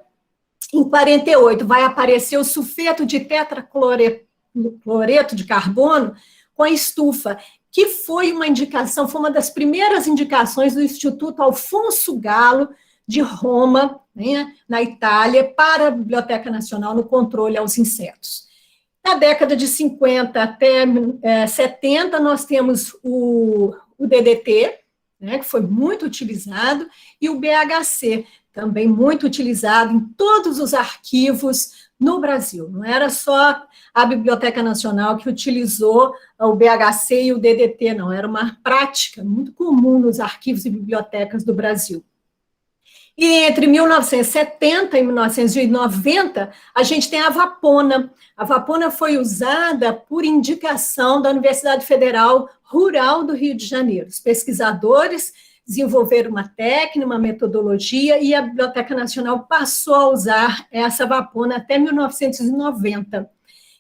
Em 48, vai aparecer o sulfeto de tetracloreto de carbono com a estufa, que foi uma indicação, foi uma das primeiras indicações do Instituto Alfonso Galo, de Roma, né, na Itália, para a Biblioteca Nacional no controle aos insetos. Na década de 50 até 70, nós temos o DDT, né, que foi muito utilizado, e o BHC, também muito utilizado em todos os arquivos no Brasil. Não era só a Biblioteca Nacional que utilizou o BHC e o DDT, não, era uma prática muito comum nos arquivos e bibliotecas do Brasil. E entre 1970 e 1990, a gente tem a Vapona. A Vapona foi usada por indicação da Universidade Federal Rural do Rio de Janeiro. Os pesquisadores desenvolveram uma técnica, uma metodologia, e a Biblioteca Nacional passou a usar essa Vapona até 1990.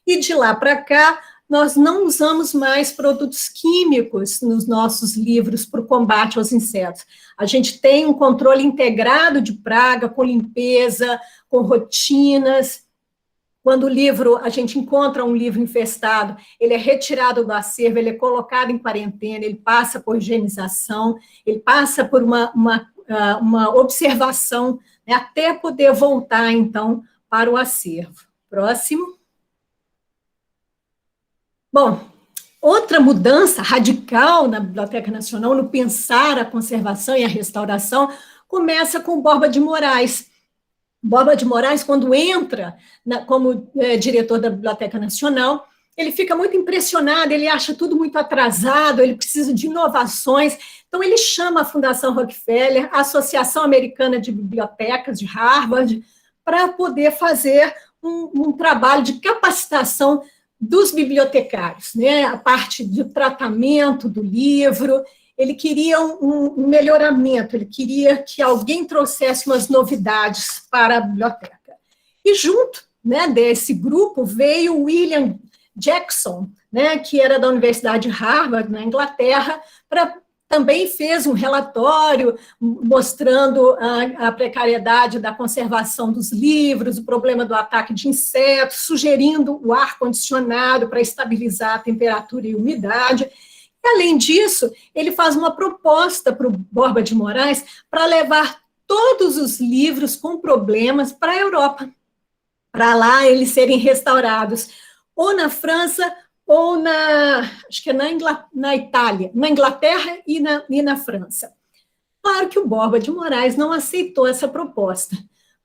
E de lá para cá, nós não usamos mais produtos químicos nos nossos livros para o combate aos insetos. A gente tem um controle integrado de praga, com limpeza, com rotinas. Quando o livro, a gente encontra um livro infestado, ele é retirado do acervo, ele é colocado em quarentena, ele passa por higienização, ele passa por uma observação, né, até poder voltar, então, para o acervo. Próximo. Bom, outra mudança radical na Biblioteca Nacional, no pensar a conservação e a restauração, começa com Borba de Moraes. Borba de Moraes, quando entra como diretor da Biblioteca Nacional, ele fica muito impressionado, ele acha tudo muito atrasado, ele precisa de inovações, então ele chama a Fundação Rockefeller, a Associação Americana de Bibliotecas de Harvard, para poder fazer um trabalho de capacitação dos bibliotecários, né? A parte do tratamento do livro. Ele queria um melhoramento, ele queria que alguém trouxesse umas novidades para a biblioteca. E junto, né, desse grupo veio William Jackson, né, que era da Universidade de Harvard, na Inglaterra, também fez um relatório mostrando a precariedade da conservação dos livros, o problema do ataque de insetos, sugerindo o ar-condicionado para estabilizar a temperatura e a umidade. Além disso, ele faz uma proposta para o Borba de Moraes para levar todos os livros com problemas para a Europa, para lá eles serem restaurados, ou na França, ou acho que é na Itália, na Inglaterra e na França. Claro que o Borba de Moraes não aceitou essa proposta,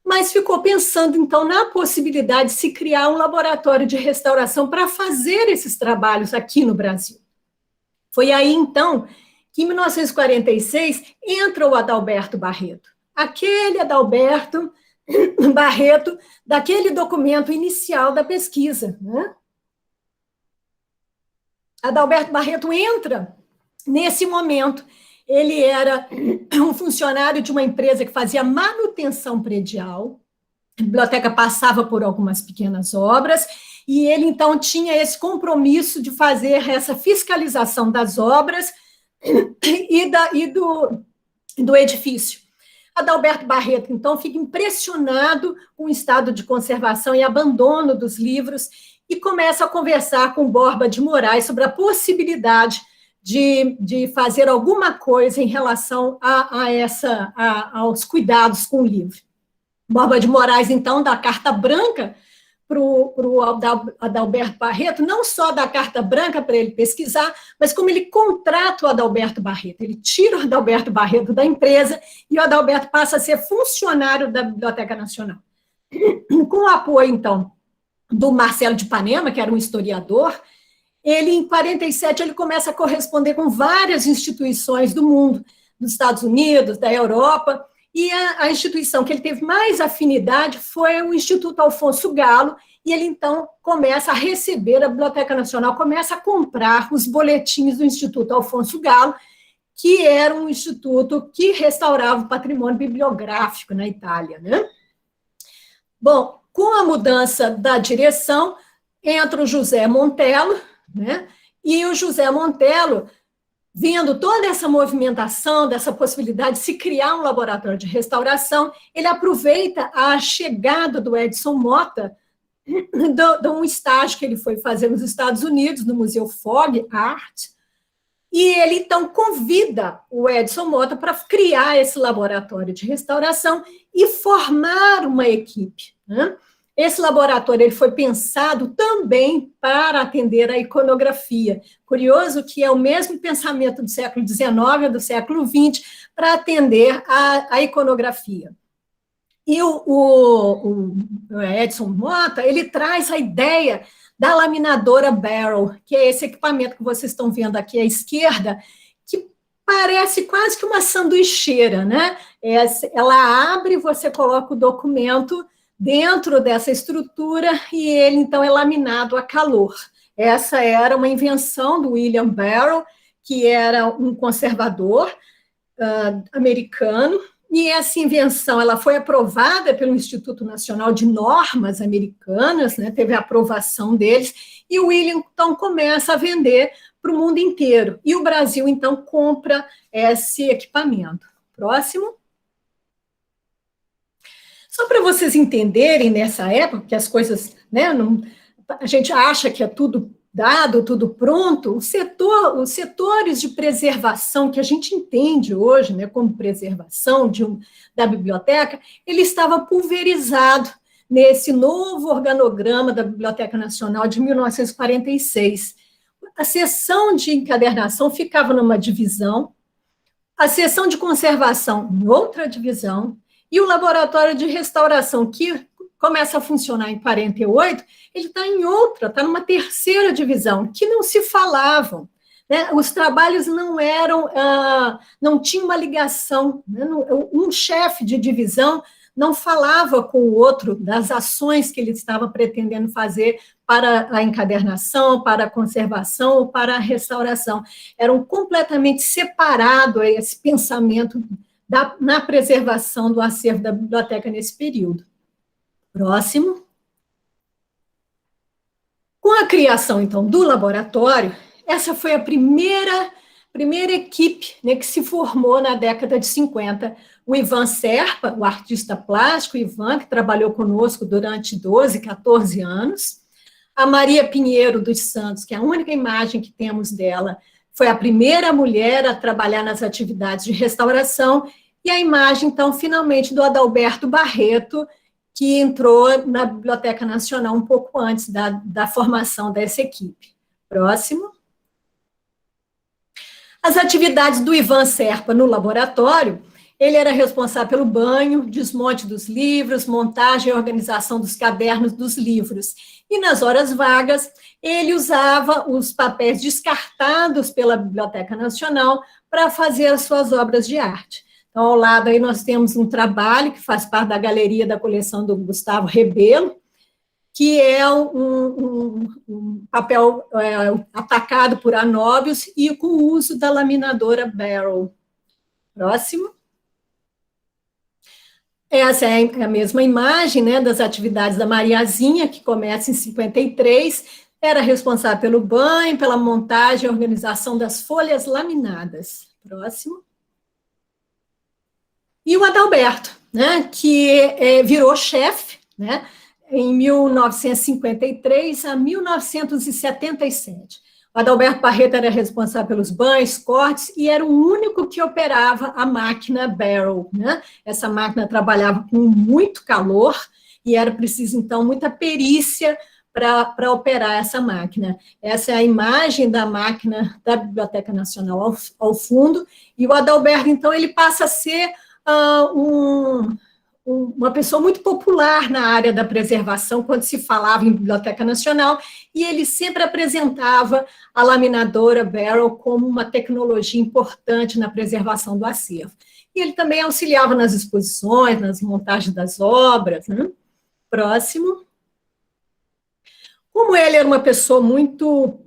mas ficou pensando, então, na possibilidade de se criar um laboratório de restauração para fazer esses trabalhos aqui no Brasil. Foi aí, então, que em 1946 entra o Adalberto Barreto. Aquele Adalberto Barreto, daquele documento inicial da pesquisa, né? Adalberto Barreto entra nesse momento. Ele era um funcionário de uma empresa que fazia manutenção predial, a biblioteca passava por algumas pequenas obras, e ele, então, tinha esse compromisso de fazer essa fiscalização das obras e do edifício. Adalberto Barreto, então, fica impressionado com o estado de conservação e abandono dos livros e começa a conversar com Borba de Moraes sobre a possibilidade de fazer alguma coisa em relação aos cuidados com o livro. Borba de Moraes, então, dá carta branca para o Adalberto Barreto, não só dá carta branca para ele pesquisar, mas como ele contrata o Adalberto Barreto. Ele tira o Adalberto Barreto da empresa e o Adalberto passa a ser funcionário da Biblioteca Nacional. Com o apoio, então, do Marcelo de Ipanema, que era um historiador, ele, em 47, ele começa a corresponder com várias instituições do mundo, dos Estados Unidos, da Europa, e a instituição que ele teve mais afinidade foi o Instituto Alfonso Galo, e ele, então, começa a receber, a Biblioteca Nacional começa a comprar os boletins do Instituto Alfonso Galo, que era um instituto que restaurava o patrimônio bibliográfico na Itália, né? Bom, com a mudança da direção, entra o José Montello, né? E o José Montello, vendo toda essa movimentação, dessa possibilidade de se criar um laboratório de restauração, ele aproveita a chegada do Edson Mota, de um estágio que ele foi fazer nos Estados Unidos, no Museu Fogg Art, e ele, então, convida o Edson Mota para criar esse laboratório de restauração e formar uma equipe, né? Esse laboratório ele foi pensado também para atender a iconografia. Curioso que é o mesmo pensamento do século XIX e do século XX para atender a iconografia. E o Edson Mota, ele traz a ideia da laminadora Barrel, que é esse equipamento que vocês estão vendo aqui à esquerda, que parece quase que uma sanduicheira, né? Ela abre, você coloca o documento dentro dessa estrutura e ele, então, é laminado a calor. Essa era uma invenção do William Barrow, que era um conservador americano, e essa invenção ela foi aprovada pelo Instituto Nacional de Normas Americanas, né, teve a aprovação deles, e o William, então, começa a vender para o mundo inteiro. E o Brasil, então, compra esse equipamento. Próximo. Só para vocês entenderem, nessa época, que as coisas, né, a gente acha que é tudo dado, tudo pronto, os setores de preservação que a gente entende hoje, né, como preservação da biblioteca, ele estava pulverizado nesse novo organograma da Biblioteca Nacional de 1946. A seção de encadernação ficava numa divisão, a seção de conservação em outra divisão, e o laboratório de restauração, que começa a funcionar em 48, ele está em outra, está numa terceira divisão, que não se falavam, né? Os trabalhos não eram, não tinha uma ligação, né? Um chefe de divisão não falava com o outro das ações que ele estava pretendendo fazer para a encadernação, para a conservação ou para a restauração. Eram completamente separados esse pensamento na preservação do acervo da biblioteca nesse período. Próximo. Com a criação, então, do laboratório, essa foi a primeira equipe, né, que se formou na década de 50. O Ivan Serpa, o artista plástico, Ivan, que trabalhou conosco durante 12, 14 anos. A Maria Pinheiro dos Santos, que é a única imagem que temos dela, foi a primeira mulher a trabalhar nas atividades de restauração. E a imagem, então, finalmente, do Adalberto Barreto, que entrou na Biblioteca Nacional um pouco antes da formação dessa equipe. Próximo. As atividades do Ivan Serpa no laboratório, ele era responsável pelo banho, desmonte dos livros, montagem e organização dos cadernos dos livros. E nas horas vagas, ele usava os papéis descartados pela Biblioteca Nacional para fazer as suas obras de arte. Então, ao lado aí nós temos um trabalho que faz parte da galeria da coleção do Gustavo Rebelo, que é um papel atacado por Anóbios e com o uso da laminadora Barrel. Próximo. Essa é a mesma imagem, né, das atividades da Mariazinha, que começa em 53, era responsável pelo banho, pela montagem e organização das folhas laminadas. Próximo. E o Adalberto, né, que virou chefe, né, em 1953 a 1977. O Adalberto Barreto era responsável pelos banhos, cortes, e era o único que operava a máquina Barrow, né? Essa máquina trabalhava com muito calor, e era preciso, então, muita perícia para operar essa máquina. Essa é a imagem da máquina da Biblioteca Nacional ao fundo, e o Adalberto, então, ele passa a ser uma pessoa muito popular na área da preservação, quando se falava em Biblioteca Nacional, e ele sempre apresentava a laminadora Barrow como uma tecnologia importante na preservação do acervo. E ele também auxiliava nas exposições, nas montagens das obras, né? Próximo. Como ele era uma pessoa muito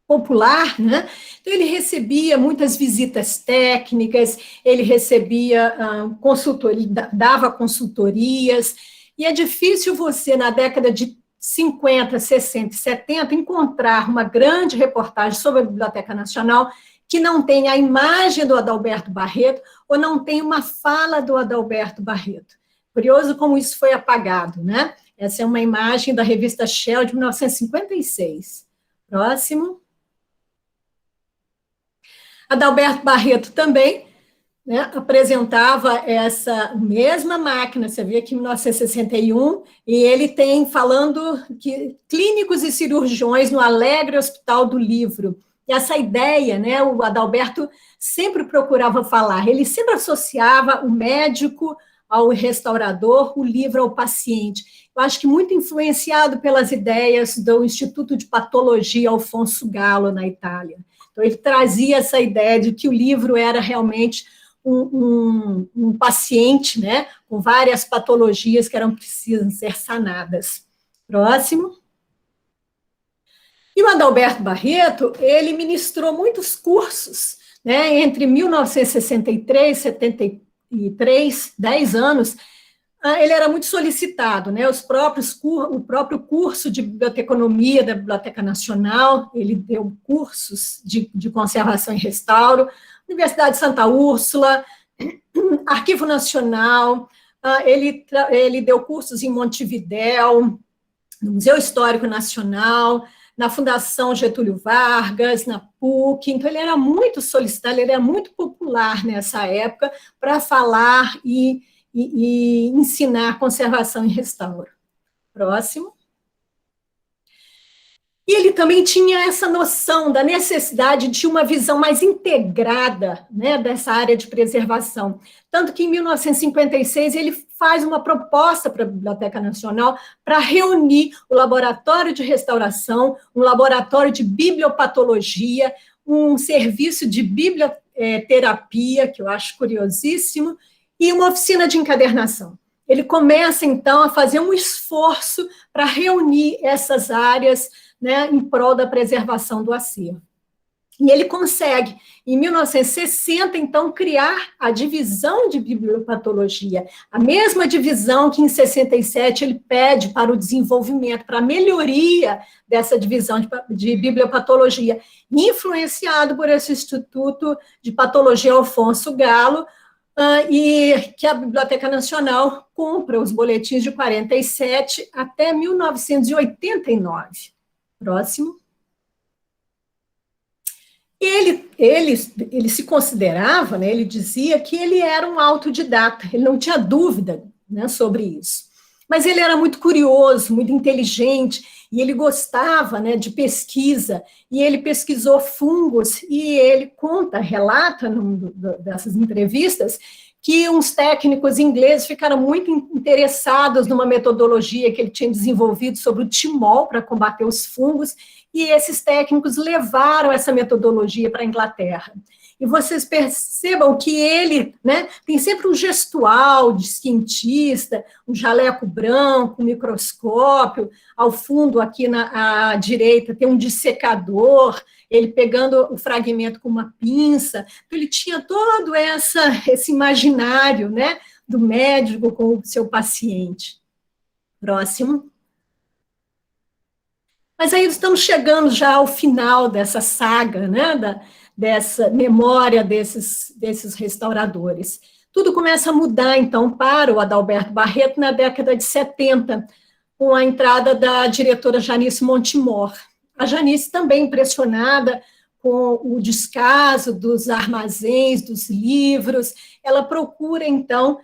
popular, né? Então ele recebia muitas visitas técnicas, ele recebia consultoria, dava consultorias, e é difícil você, na década de 50, 60 e 70, encontrar uma grande reportagem sobre a Biblioteca Nacional que não tenha a imagem do Adalberto Barreto ou não tenha uma fala do Adalberto Barreto. Curioso como isso foi apagado, né? Essa é uma imagem da revista Shell de 1956. Próximo. Adalberto Barreto também, né, apresentava essa mesma máquina, você vê aqui em 1961, e ele tem falando que clínicos e cirurgiões no Alegre Hospital do Livro. E essa ideia, né, o Adalberto sempre procurava falar, ele sempre associava o médico ao restaurador, o livro ao paciente. Eu acho que muito influenciado pelas ideias do Instituto de Patologia Alfonso Gallo, na Itália. Então, ele trazia essa ideia de que o livro era realmente um paciente, né, com várias patologias que eram precisas ser sanadas. Próximo. E o Adalberto Barreto, ele ministrou muitos cursos, né, entre 1963 e 73, 10 anos, ele era muito solicitado, né? O próprio curso de biblioteconomia da Biblioteca Nacional, ele deu cursos de conservação e restauro, Universidade de Santa Úrsula, Arquivo Nacional, ele deu cursos em Montevidéu, no Museu Histórico Nacional, na Fundação Getúlio Vargas, na PUC, então ele era muito solicitado, ele era muito popular nessa época para falar e ensinar conservação e restauro. Próximo. E ele também tinha essa noção da necessidade de uma visão mais integrada, né, dessa área de preservação. Tanto que, em 1956, ele faz uma proposta para a Biblioteca Nacional para reunir o laboratório de restauração, um laboratório de bibliopatologia, um serviço de biblioterapia, que eu acho curiosíssimo, e uma oficina de encadernação. Ele começa, então, a fazer um esforço para reunir essas áreas, né, em prol da preservação do acervo. E ele consegue, em 1960, então, criar a divisão de bibliopatologia, a mesma divisão que, em 67, ele pede para o desenvolvimento, para a melhoria dessa divisão de bibliopatologia, influenciado por esse Instituto de Patologia Alfonso Gallo, e que a Biblioteca Nacional compra os boletins de 47 até 1989. Próximo. Ele se considerava, né, ele dizia que ele era um autodidata, ele não tinha dúvida, né, sobre isso. Mas ele era muito curioso, muito inteligente, e ele gostava, né, de pesquisa, e ele pesquisou fungos, e ele relata dessas entrevistas, que uns técnicos ingleses ficaram muito interessados numa metodologia que ele tinha desenvolvido sobre o timol para combater os fungos, e esses técnicos levaram essa metodologia para a Inglaterra. E vocês percebam que ele, né, tem sempre um gestual de cientista, um jaleco branco, um microscópio, ao fundo, aqui à direita, tem um dissecador, ele pegando o fragmento com uma pinça. Então, ele tinha todo esse imaginário, né, do médico com o seu paciente. Próximo. Mas aí estamos chegando já ao final dessa saga, né, dessa memória desses restauradores. Tudo começa a mudar, então, para o Adalberto Barreto na década de 70. com a entrada da diretora Janice Montemor. A Janice também impressionada com o descaso dos armazéns, dos livros, ela procura, então,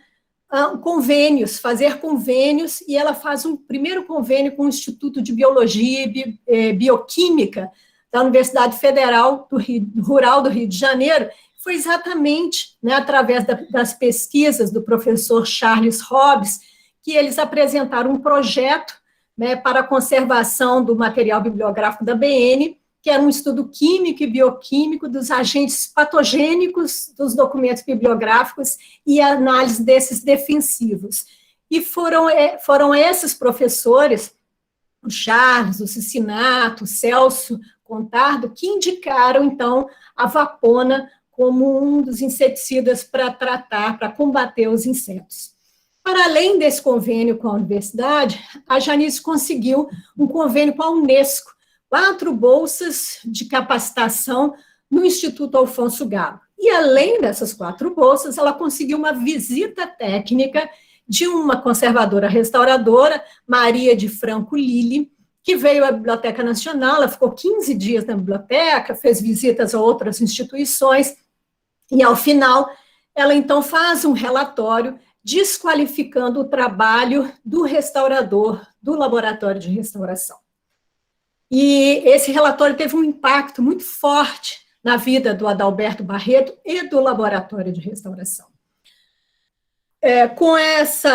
fazer convênios, e ela faz um primeiro convênio com o Instituto de Biologia e Bioquímica da Universidade Federal Rural do Rio de Janeiro. Foi exatamente, né, através das pesquisas do professor Charles Hobbs que eles apresentaram um projeto, né, para a conservação do material bibliográfico da BN, que era um estudo químico e bioquímico dos agentes patogênicos dos documentos bibliográficos e a análise desses defensivos. E foram esses professores, o Charles, o Cicinato, o Celso Contardo, que indicaram, então, a vapona como um dos inseticidas para combater os insetos. Para além desse convênio com a universidade, a Janice conseguiu um convênio com a Unesco, 4 bolsas de capacitação no Instituto Alfonso Galo. E, além dessas 4 bolsas, ela conseguiu uma visita técnica de uma conservadora restauradora, Maria de Franco Lille, que veio à Biblioteca Nacional. Ela ficou 15 dias na biblioteca, fez visitas a outras instituições, e, ao final, ela, então, faz um relatório desqualificando o trabalho do restaurador do laboratório de restauração. E esse relatório teve um impacto muito forte na vida do Adalberto Barreto e do laboratório de restauração. Com esse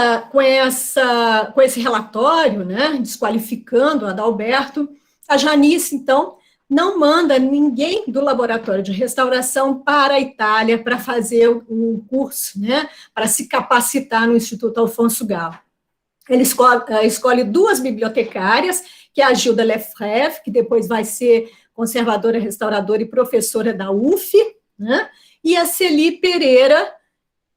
relatório, né, desqualificando o Adalberto, a Janice, então, não manda ninguém do laboratório de restauração para a Itália para fazer um curso, né, para se capacitar no Instituto Alfonso Galo. Ele escolhe 2 bibliotecárias, que é a Gilda Lefreve, que depois vai ser conservadora, restauradora e professora da UF, né, e a Celi Pereira,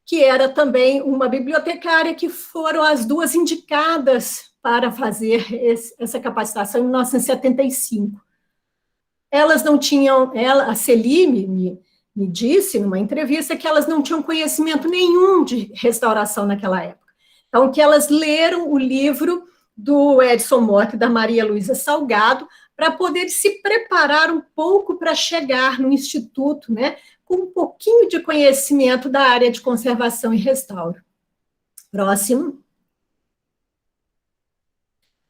que era também uma bibliotecária, que foram as 2 indicadas para fazer essa capacitação em 1975. Elas não tinham, a Celi me disse numa entrevista que elas não tinham conhecimento nenhum de restauração naquela época. Então, que elas leram o livro do Edson Mota e da Maria Luísa Salgado para poder se preparar um pouco para chegar no Instituto, né, com um pouquinho de conhecimento da área de conservação e restauro. Próximo.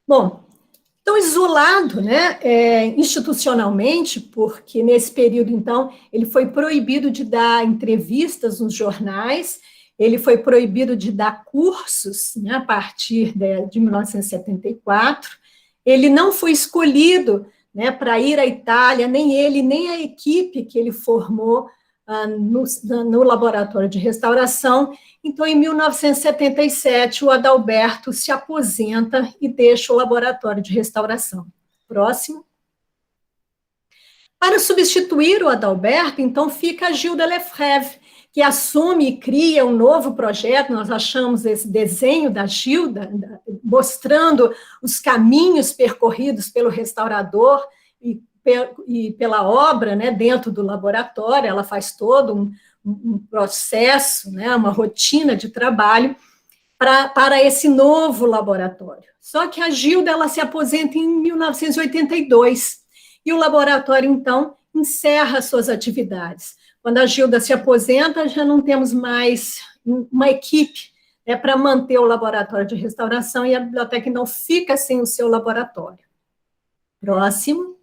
Bom, então, isolado, né, institucionalmente, porque nesse período, então, ele foi proibido de dar entrevistas nos jornais, ele foi proibido de dar cursos, né, a partir de 1974, ele não foi escolhido, né, para ir à Itália, nem ele, nem a equipe que ele formou no laboratório de restauração. Então, em 1977, o Adalberto se aposenta e deixa o laboratório de restauração. Próximo. Para substituir o Adalberto, então, fica a Gilda Lefreve, que assume e cria um novo projeto. Nós achamos esse desenho da Gilda, mostrando os caminhos percorridos pelo restaurador e pela obra, né, dentro do laboratório. Ela faz todo um processo, né, uma rotina de trabalho para esse novo laboratório. Só que a Gilda, ela se aposenta em 1982, e o laboratório, então, encerra suas atividades. Quando a Gilda se aposenta, já não temos mais uma equipe, né, para manter o laboratório de restauração, e a biblioteca, então, fica sem o seu laboratório. Próximo.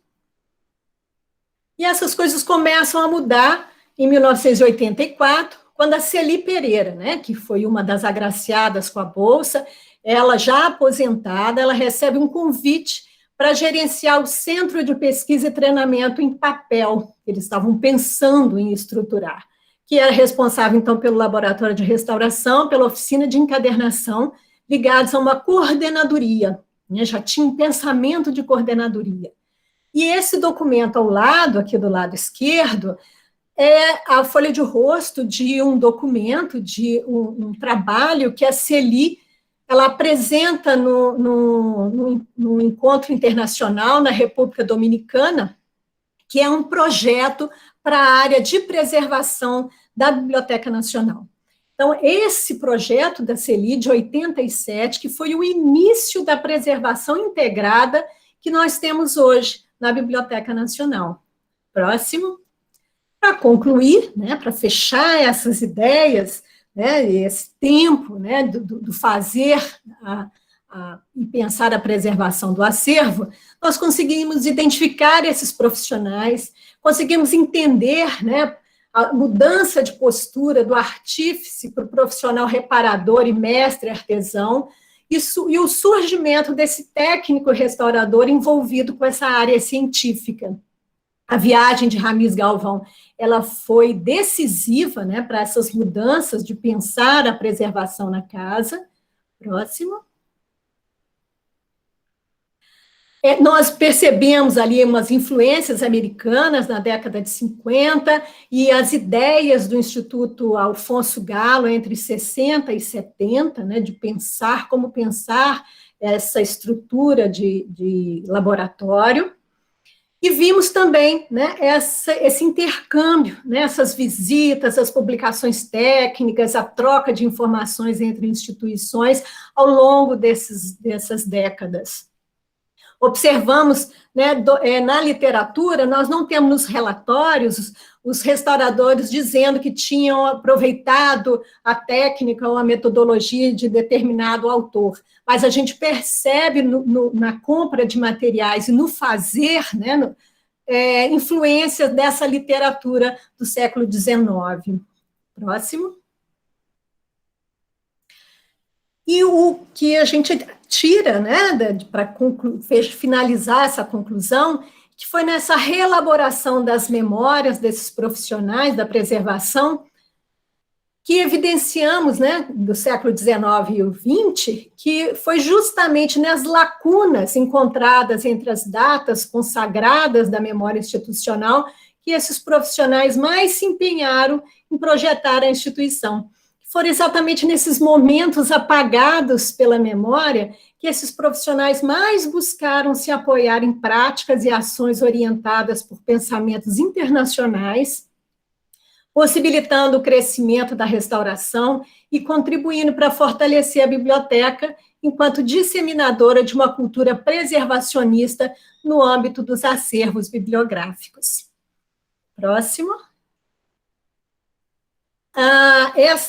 E essas coisas começam a mudar em 1984, quando a Celi Pereira, né, que foi uma das agraciadas com a bolsa, ela já aposentada, ela recebe um convite para gerenciar o Centro de Pesquisa e Treinamento em Papel, que eles estavam pensando em estruturar, que era responsável, então, pelo laboratório de restauração, pela oficina de encadernação, ligados a uma coordenadoria, né, já tinha um pensamento de coordenadoria. E esse documento ao lado, aqui do lado esquerdo, é a folha de rosto de um documento, de um trabalho que a Celi, ela apresenta no encontro internacional na República Dominicana, que é um projeto para a área de preservação da Biblioteca Nacional. Então, esse projeto da CELI de 87, que foi o início da preservação integrada que nós temos hoje na Biblioteca Nacional. Próximo. Para concluir, né, para fechar essas ideias, né, esse tempo, né, do fazer e pensar a preservação do acervo, nós conseguimos identificar esses profissionais, conseguimos entender, né, a mudança de postura do artífice para o profissional reparador e mestre artesão, e o surgimento desse técnico restaurador envolvido com essa área científica. A viagem de Ramiz Galvão, ela foi decisiva, né, para essas mudanças de pensar a preservação na casa. Próximo. Nós percebemos ali umas influências americanas na década de 50 e as ideias do Instituto Alfonso Galo entre 60 e 70, né, de pensar como pensar essa estrutura de laboratório. E vimos também, né, esse intercâmbio, né, essas visitas, as publicações técnicas, a troca de informações entre instituições ao longo dessas décadas. Observamos, né, na literatura, nós não temos relatórios os restauradores dizendo que tinham aproveitado a técnica ou a metodologia de determinado autor, mas a gente percebe na compra de materiais e no fazer, né, influência dessa literatura do século XIX. Próximo. E o que a gente tira, né, para finalizar essa conclusão, que foi nessa reelaboração das memórias desses profissionais da preservação, que evidenciamos, né, do século XIX e o XX, que foi justamente nas lacunas encontradas entre as datas consagradas da memória institucional que esses profissionais mais se empenharam em projetar a instituição. Foram exatamente nesses momentos apagados pela memória que esses profissionais mais buscaram se apoiar em práticas e ações orientadas por pensamentos internacionais, possibilitando o crescimento da restauração e contribuindo para fortalecer a biblioteca enquanto disseminadora de uma cultura preservacionista no âmbito dos acervos bibliográficos. Próximo.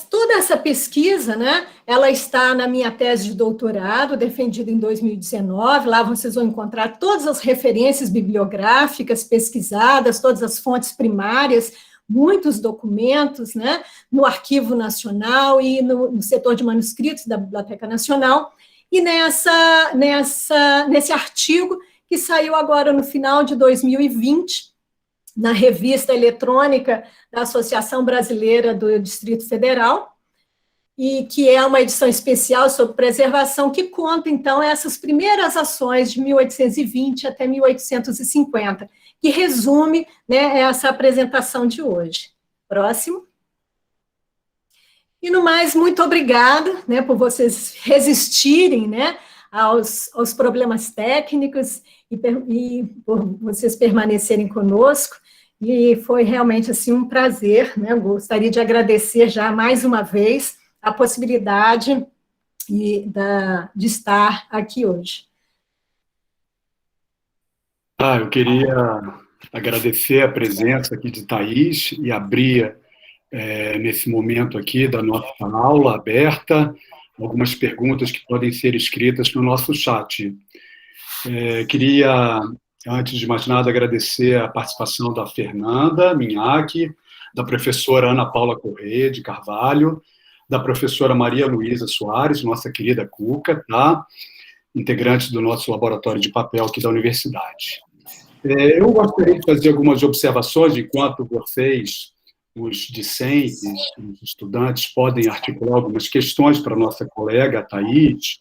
Toda essa pesquisa, né, ela está na minha tese de doutorado, defendida em 2019, lá vocês vão encontrar todas as referências bibliográficas pesquisadas, todas as fontes primárias, muitos documentos, né, no Arquivo Nacional e no setor de manuscritos da Biblioteca Nacional, e nesse artigo que saiu agora no final de 2020, na revista eletrônica da Associação Brasileira do Distrito Federal, e que é uma edição especial sobre preservação, que conta, então, essas primeiras ações de 1820 até 1850, que resume, né, essa apresentação de hoje. Próximo. E, no mais, muito obrigada, né, por vocês resistirem, né, aos problemas técnicos e por vocês permanecerem conosco. E foi realmente, assim, um prazer, né? Eu gostaria de agradecer já mais uma vez a possibilidade de estar aqui hoje.
Eu queria agradecer a presença aqui de Thaís e abrir, nesse momento aqui da nossa aula aberta, algumas perguntas que podem ser escritas no nosso chat. Queria, antes de mais nada, agradecer a participação da Fernanda Minhaque, da professora Ana Paula Corrêa de Carvalho, da professora Maria Luísa Soares, nossa querida Cuca, tá? Integrante do nosso laboratório de papel aqui da universidade. Eu gostaria de fazer algumas observações, enquanto vocês, os discentes, os estudantes, podem articular algumas questões para a nossa colega, a Thaís,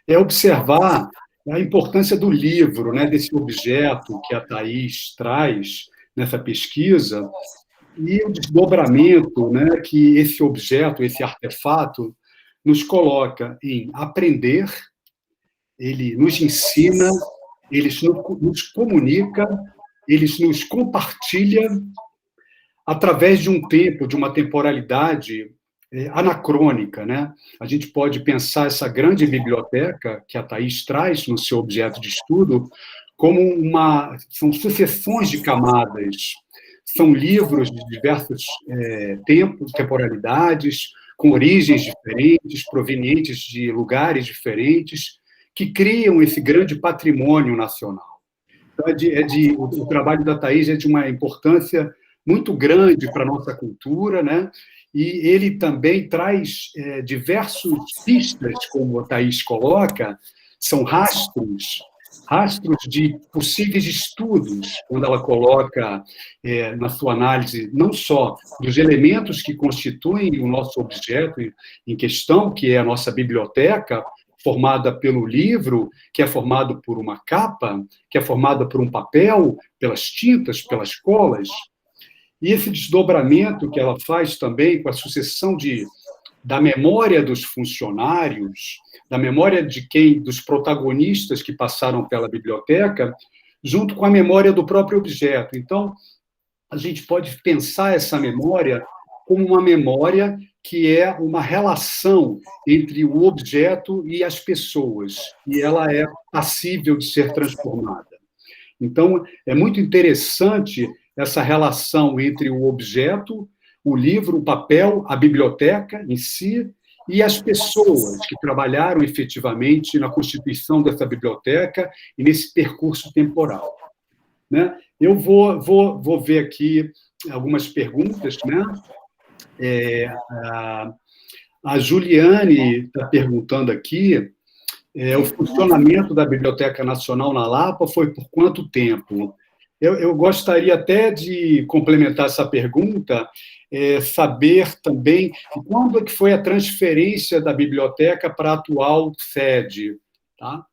observar a importância do livro, né, desse objeto que a Thaís traz nessa pesquisa, e o desdobramento, né, que esse objeto, esse artefato, nos coloca em aprender, ele nos ensina, ele nos comunica, ele nos compartilha através de um tempo, de uma temporalidade anacrônica, né? A gente pode pensar essa grande biblioteca que a Thaís traz no seu objeto de estudo como são sucessões de camadas, são livros de diversos tempos, temporalidades, com origens diferentes, provenientes de lugares diferentes, que criam esse grande patrimônio nacional. Então, o trabalho da Thaís é de uma importância muito grande para a nossa cultura, né? E ele também traz diversas pistas, como a Thaís coloca, são rastros de possíveis estudos, quando ela coloca na sua análise não só dos elementos que constituem o nosso objeto em questão, que é a nossa biblioteca, formada pelo livro, que é formado por uma capa, que é formada por um papel, pelas tintas, pelas colas, e esse desdobramento que ela faz também com a sucessão da memória dos funcionários, da memória dos protagonistas que passaram pela biblioteca, junto com a memória do próprio objeto. Então, a gente pode pensar essa memória como uma memória que é uma relação entre o objeto e as pessoas, e ela é passível de ser transformada. Então, é muito interessante essa relação entre o objeto, o livro, o papel, a biblioteca em si, e as pessoas que trabalharam efetivamente na constituição dessa biblioteca e nesse percurso temporal. Né? Eu vou ver aqui algumas perguntas, né? A Juliane está perguntando aqui, o funcionamento da Biblioteca Nacional na Lapa foi por quanto tempo? Eu gostaria até de complementar essa pergunta, saber também quando é que foi a transferência da biblioteca para a atual sede, tá?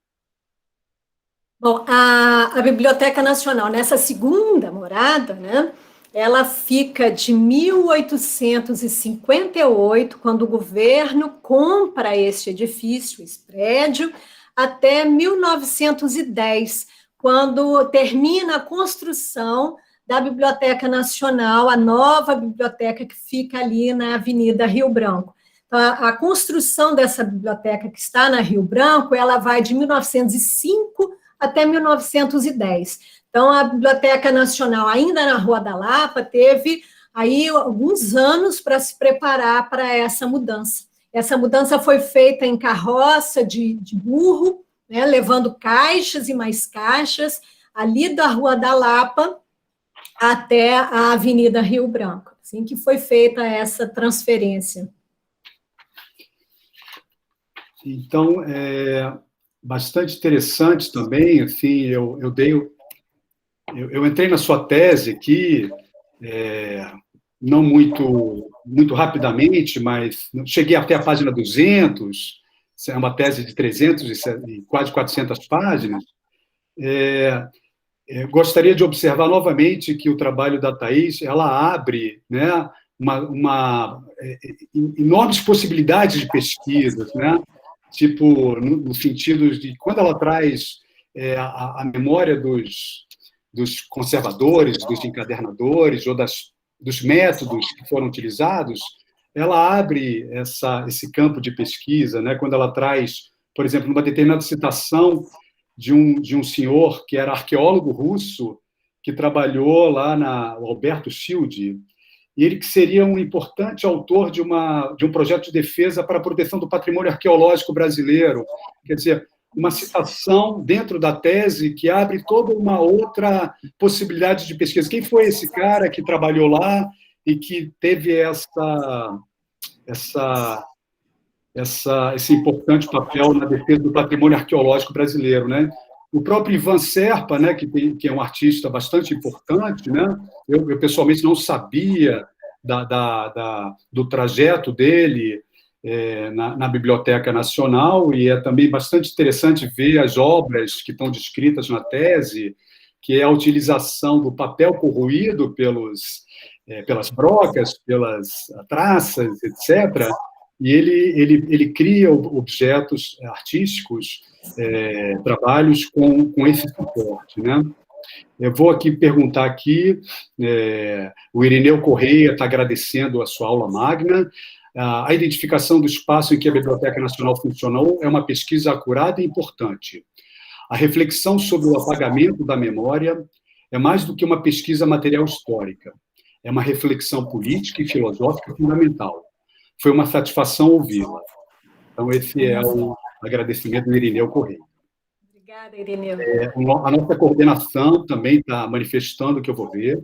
Bom, a Biblioteca Nacional, nessa segunda morada, né, ela fica de 1858, quando o governo compra esse edifício, esse prédio, até 1910, quando termina a construção da Biblioteca Nacional, a nova biblioteca que fica ali na Avenida Rio Branco. Então, a construção dessa biblioteca que está na Rio Branco, ela vai de 1905 até 1910. Então, a Biblioteca Nacional, ainda na Rua da Lapa, teve aí alguns anos para se preparar para essa mudança. Essa mudança foi feita em carroça de burro, né, levando caixas e mais caixas, ali da Rua da Lapa até a Avenida Rio Branco. Assim que foi feita essa transferência.
Então, bastante interessante também, assim, eu entrei na sua tese aqui, não muito rapidamente, mas cheguei até a página 200, é uma tese de 300 e quase 400 páginas. Gostaria de observar novamente que o trabalho da Thaís, ela abre, né, enormes possibilidades de pesquisas, né? Tipo, no sentido de quando ela traz a memória dos conservadores, dos encadernadores, ou dos métodos que foram utilizados, ela abre esse campo de pesquisa, né? Quando ela traz, por exemplo, uma determinada citação de um senhor que era arqueólogo russo, que trabalhou lá o Alberto Schilde, e ele que seria um importante autor de um projeto de defesa para a proteção do patrimônio arqueológico brasileiro. Quer dizer, uma citação dentro da tese que abre toda uma outra possibilidade de pesquisa. Quem foi esse cara que trabalhou lá e que teve esse importante papel na defesa do patrimônio arqueológico brasileiro, né? O próprio Ivan Serpa, né, que é um artista bastante importante, né? Eu pessoalmente não sabia do trajeto dele na Biblioteca Nacional, e é também bastante interessante ver as obras que estão descritas na tese, que é a utilização do papel corroído pelas brocas, pelas traças, etc., e ele cria objetos artísticos, trabalhos com esse suporte, né? Eu vou aqui perguntar aqui, o Irineu Correia está agradecendo a sua aula magna, A identificação do espaço em que a Biblioteca Nacional funcionou é uma pesquisa acurada e importante. A reflexão sobre o apagamento da memória é mais do que uma pesquisa material histórica. É uma reflexão política e filosófica fundamental. Foi uma satisfação ouvi-la. Então, esse é o agradecimento do Irineu Correia.
Obrigada, Irineu.
A nossa coordenação também está manifestando, que eu vou ver.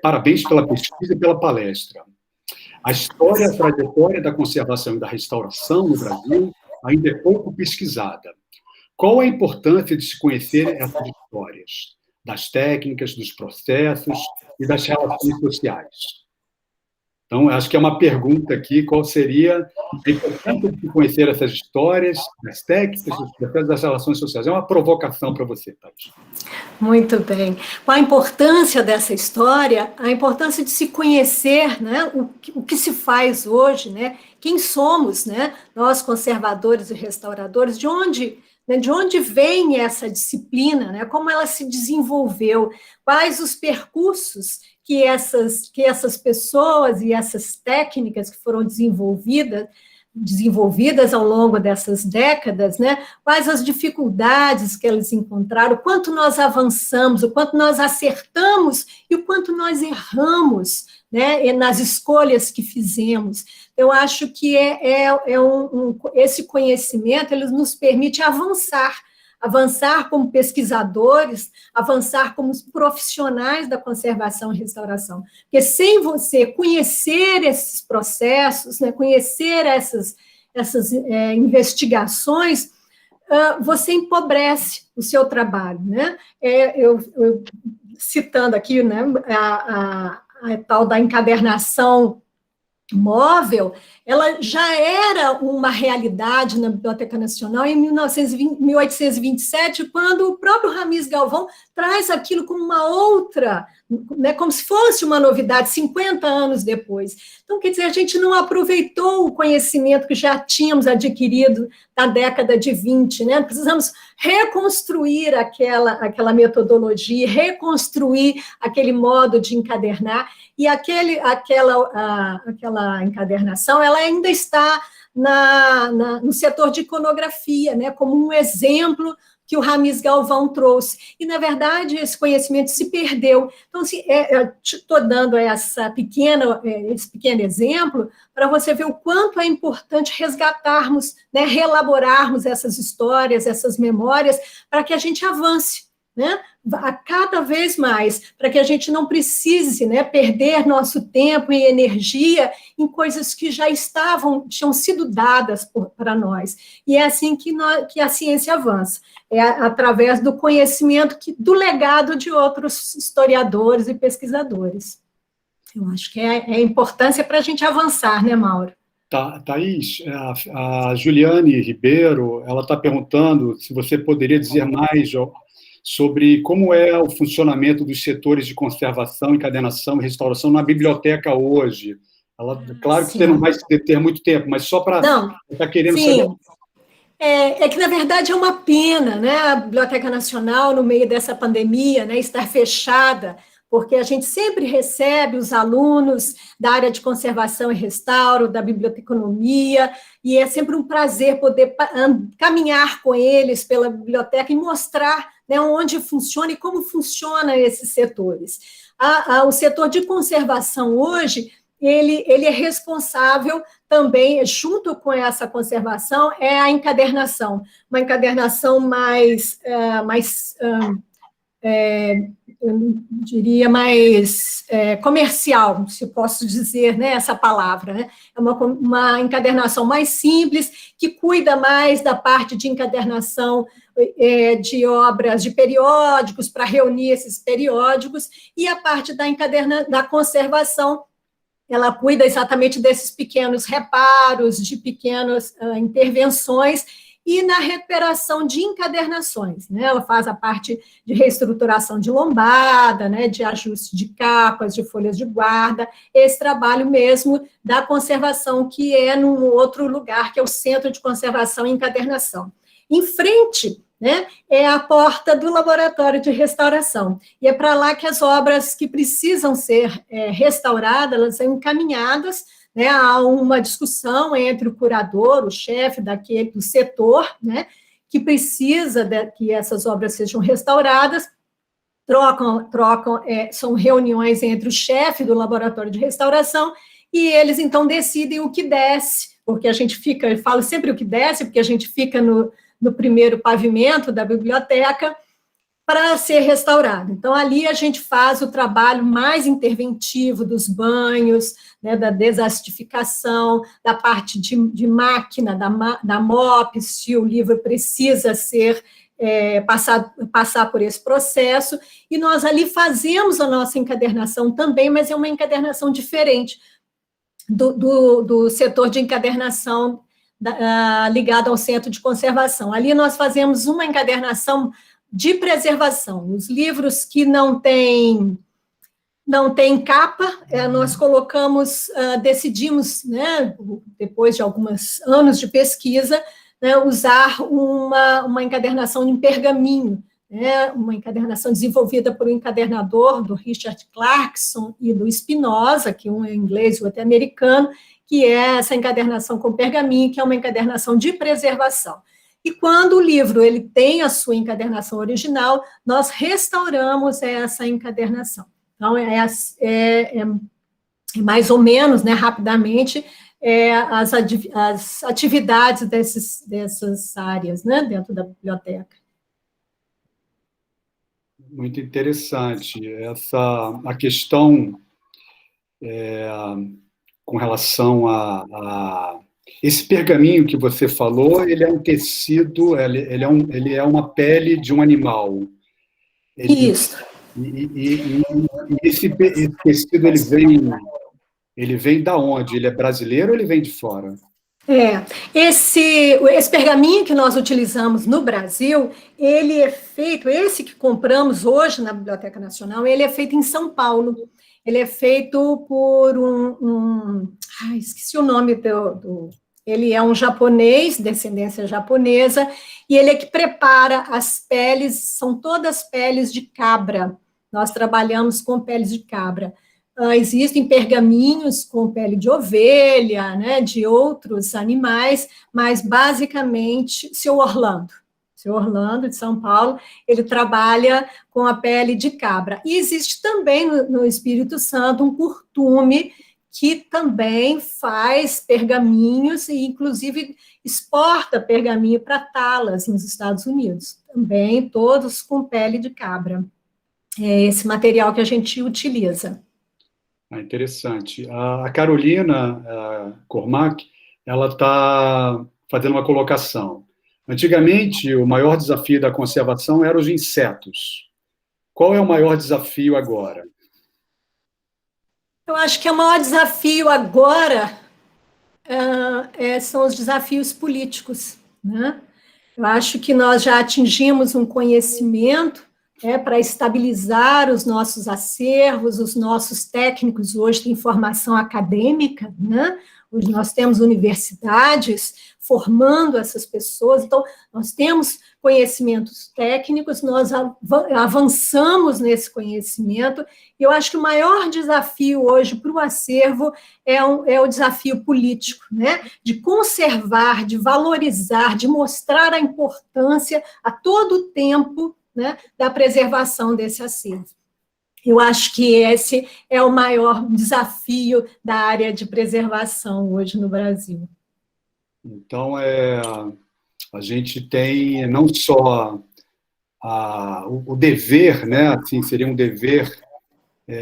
Parabéns pela pesquisa e pela palestra. A história e a trajetória da conservação e da restauração no Brasil ainda é pouco pesquisada. Qual a importância de se conhecer essas histórias, das técnicas, dos processos e das relações sociais? Então, acho que é uma pergunta aqui, qual seria a importância de se conhecer essas histórias, das técnicas, dos processos, das relações sociais? É uma provocação para você, Thaís.
Muito bem. Qual a importância dessa história? A importância de se conhecer, né, o que se faz hoje, né, quem somos, né, nós conservadores e restauradores, de onde vem essa disciplina, né, como ela se desenvolveu, quais os percursos que essas pessoas e essas técnicas que foram desenvolvidas ao longo dessas décadas, né? Quais as dificuldades que elas encontraram, o quanto nós avançamos, o quanto nós acertamos e o quanto nós erramos, né? Nas escolhas que fizemos. Eu acho que esse conhecimento ele nos permite avançar como pesquisadores, avançar como profissionais da conservação e restauração. Porque sem você conhecer esses processos, né, conhecer essas investigações, você empobrece o seu trabalho. Né? Eu citando aqui, né, a tal da encadernação móvel, ela já era uma realidade na Biblioteca Nacional em 1827, quando o próprio Ramires Galvão traz aquilo como uma outra, né, como se fosse uma novidade, 50 anos depois. Então, quer dizer, a gente não aproveitou o conhecimento que já tínhamos adquirido na década de 20, né? Precisamos reconstruir aquela metodologia, reconstruir aquele modo de encadernar, e aquela encadernação, ela ainda está no setor de iconografia, né, como um exemplo que o Ramires Galvão trouxe. E, na verdade, esse conhecimento se perdeu. Então, assim, estou dando esse pequeno exemplo para você ver o quanto é importante resgatarmos, né, reelaborarmos essas histórias, essas memórias, para que a gente avance, né, a cada vez mais, para que a gente não precise, né, perder nosso tempo e energia em coisas que já tinham sido dadas para nós. E é assim que a ciência avança, através do conhecimento, do legado de outros historiadores e pesquisadores. Eu acho que é a importância para a gente avançar, né, Mauro?
Thaís, a Juliane Ribeiro, ela está perguntando se você poderia dizer mais sobre como é o funcionamento dos setores de conservação, encadernação e restauração na biblioteca hoje. Claro que você não vai ter muito tempo, mas só para estar querendo saber.
É que, na verdade, é uma pena, né, a Biblioteca Nacional, no meio dessa pandemia, né, estar fechada, porque a gente sempre recebe os alunos da área de conservação e restauro, da biblioteconomia, e é sempre um prazer poder caminhar com eles pela biblioteca e mostrar, né, onde funciona e como funcionam esses setores. O setor de conservação hoje, ele é responsável também, junto com essa conservação, é a encadernação, uma encadernação eu diria mais comercial, se posso dizer, né, essa palavra, né? É uma encadernação mais simples, que cuida mais da parte de encadernação de obras, de periódicos, para reunir esses periódicos, e a parte da conservação, ela cuida exatamente desses pequenos reparos, de pequenas intervenções, e na recuperação de encadernações, né? Ela faz a parte de reestruturação de lombada, né, de ajuste de capas, de folhas de guarda, esse trabalho mesmo da conservação, que é num outro lugar, que é o Centro de Conservação e Encadernação. Em frente, né, é a porta do Laboratório de Restauração, e é para lá que as obras que precisam ser restauradas, elas são encaminhadas, né, há uma discussão entre o curador, o chefe do setor, né, que precisa que essas obras sejam restauradas, são reuniões entre o chefe do laboratório de restauração, e eles, então, decidem o que desce, porque a gente fica, eu falo sempre o que desce, porque a gente fica no primeiro pavimento da biblioteca, para ser restaurado. Então, ali a gente faz o trabalho mais interventivo dos banhos, né, da desacidificação, da parte de máquina, da MOP, se o livro precisa ser passar por esse processo, e nós ali fazemos a nossa encadernação também, mas é uma encadernação diferente do setor de encadernação ligado ao centro de conservação. Ali nós fazemos uma encadernação de preservação. Os livros que não têm capa, nós colocamos, decidimos, né, depois de alguns anos de pesquisa, né, usar uma encadernação em pergaminho, né, uma encadernação desenvolvida por um encadernador do Richard Clarkson e do Espinosa, que um é inglês e o outro é americano, que é essa encadernação com pergaminho, que é uma encadernação de preservação. E quando o livro ele tem a sua encadernação original, nós restauramos essa encadernação. Então, é mais ou menos, né, rapidamente, as atividades dessas áreas, né, dentro da biblioteca.
Muito interessante. A questão com relação a esse pergaminho que você falou, ele é um tecido, ele é uma pele de um animal.
Isso.
E esse tecido, ele vem da onde? Ele é brasileiro ou ele vem de fora?
Esse pergaminho que nós utilizamos no Brasil, ele é feito, esse que compramos hoje na Biblioteca Nacional, ele é feito em São Paulo. Ele é feito por esqueci o nome ele é um japonês, descendência japonesa, e ele é que prepara as peles, são todas peles de cabra. Nós trabalhamos com peles de cabra. Existem pergaminhos com pele de ovelha, né, de outros animais, mas basicamente, seu Orlando, de São Paulo, ele trabalha com a pele de cabra. E existe também no Espírito Santo um curtume que também faz pergaminhos e, inclusive, exporta pergaminho para talas nos Estados Unidos. Também todos com pele de cabra. É esse material que a gente utiliza.
Interessante. A Carolina Cormac, ela está fazendo uma colocação. Antigamente, o maior desafio da conservação eram os insetos. Qual é o maior desafio agora?
Eu acho que o maior desafio agora são os desafios políticos, né? Eu acho que nós já atingimos um conhecimento para estabilizar os nossos acervos, os nossos técnicos hoje têm formação acadêmica, né? Hoje nós temos universidades formando essas pessoas, então nós temos conhecimentos técnicos, nós avançamos nesse conhecimento, e eu acho que o maior desafio hoje para o acervo é o desafio político, né? De conservar, de valorizar, de mostrar a importância a todo tempo, né, da preservação desse acervo. Eu acho que esse é o maior desafio da área de preservação hoje no Brasil.
Então, a gente tem não só o dever, né, assim, seria um dever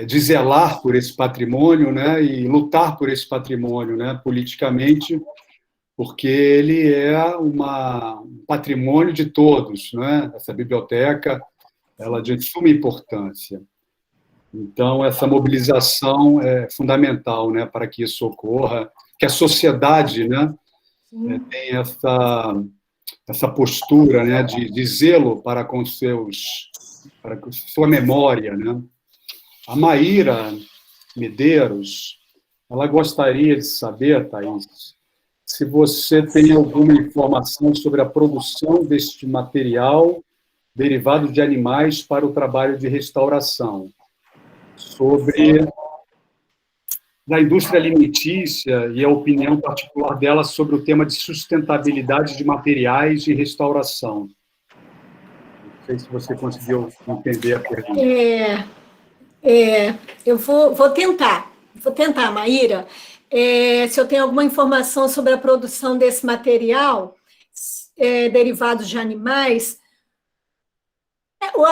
de zelar por esse patrimônio, né, e lutar por esse patrimônio, né, politicamente, porque ele é um patrimônio de todos, né? Essa biblioteca, ela é de suma importância. Então, essa mobilização é fundamental, né, para que isso ocorra, que a sociedade, né, tem essa postura, né, de zelo para com sua memória, né? A Maíra Medeiros, ela gostaria de saber, Thaís, se você tem alguma informação sobre a produção deste material derivado de animais para o trabalho de restauração, sobre da indústria alimentícia e a opinião particular dela sobre o tema de sustentabilidade de materiais e restauração. Não sei se você conseguiu entender a pergunta.
Eu vou tentar, Maíra. Se eu tenho alguma informação sobre a produção desse material, derivados de animais,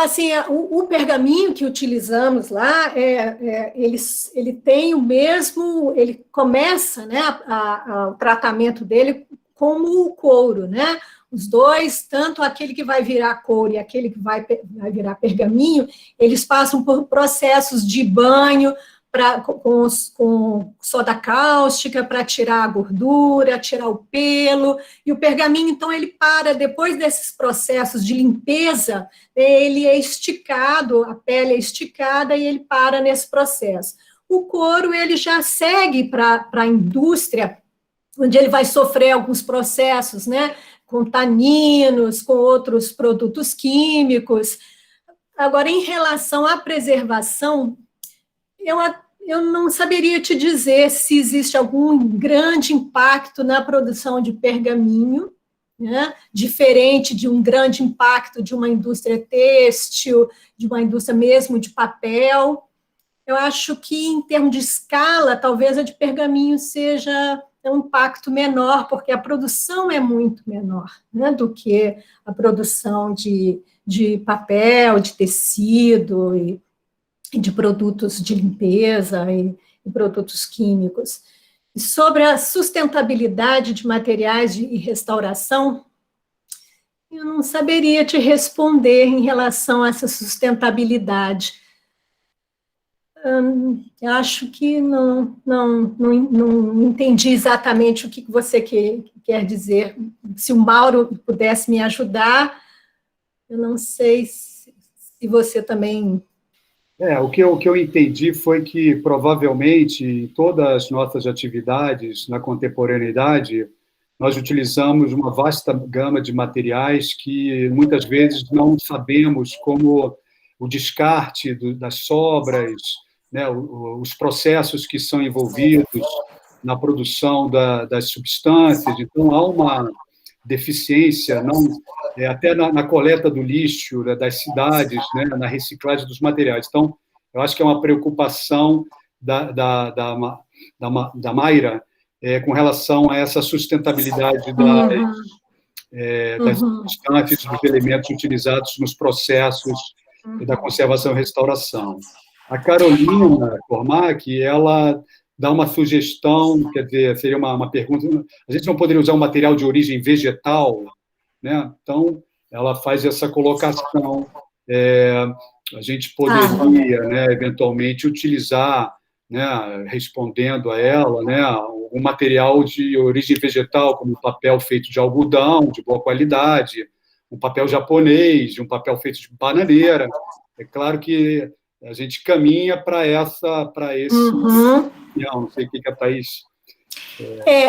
assim, o pergaminho que utilizamos lá, ele tem o mesmo, ele começa, né, o tratamento dele como o couro, né? Os dois, tanto aquele que vai virar couro e aquele que vai virar pergaminho, eles passam por processos de banho com soda cáustica para tirar a gordura, tirar o pelo, e o pergaminho, então, ele para, depois desses processos de limpeza, ele é esticado, a pele é esticada e ele para nesse processo. O couro, ele já segue para a indústria, onde ele vai sofrer alguns processos, né, com taninos, com outros produtos químicos. Agora, em relação à preservação, eu não saberia te dizer se existe algum grande impacto na produção de pergaminho, né, diferente de um grande impacto de uma indústria têxtil, de uma indústria mesmo de papel. Eu acho que, em termos de escala, talvez a de pergaminho seja um impacto menor, porque a produção é muito menor, né, do que a produção de papel, de tecido e de produtos de limpeza e produtos químicos. E sobre a sustentabilidade de materiais e restauração, eu não saberia te responder em relação a essa sustentabilidade. Eu acho que não entendi exatamente o que você quer dizer. Se o Mauro pudesse me ajudar, eu não sei se você também...
O que eu entendi foi que, provavelmente, em todas as nossas atividades na contemporaneidade, nós utilizamos uma vasta gama de materiais que, muitas vezes, não sabemos como o descarte das sobras, né, os processos que são envolvidos na produção das substâncias. Então, há uma deficiência, até na coleta do lixo, né, das cidades, né, na reciclagem dos materiais. Então, eu acho que é uma preocupação da Mayra com relação a essa sustentabilidade das substâncias, dos elementos utilizados nos processos da conservação e restauração. A Carolina Cormac, ela dá uma sugestão, quer dizer, seria uma pergunta, a gente não poderia usar um material de origem vegetal, né? Então, ela faz essa colocação, a gente poderia, né, eventualmente, utilizar, né, respondendo a ela, né, um material de origem vegetal, como papel feito de algodão, de boa qualidade, um papel japonês, um papel feito de bananeira. É claro que a gente caminha para esse... Não sei o que a Thaís...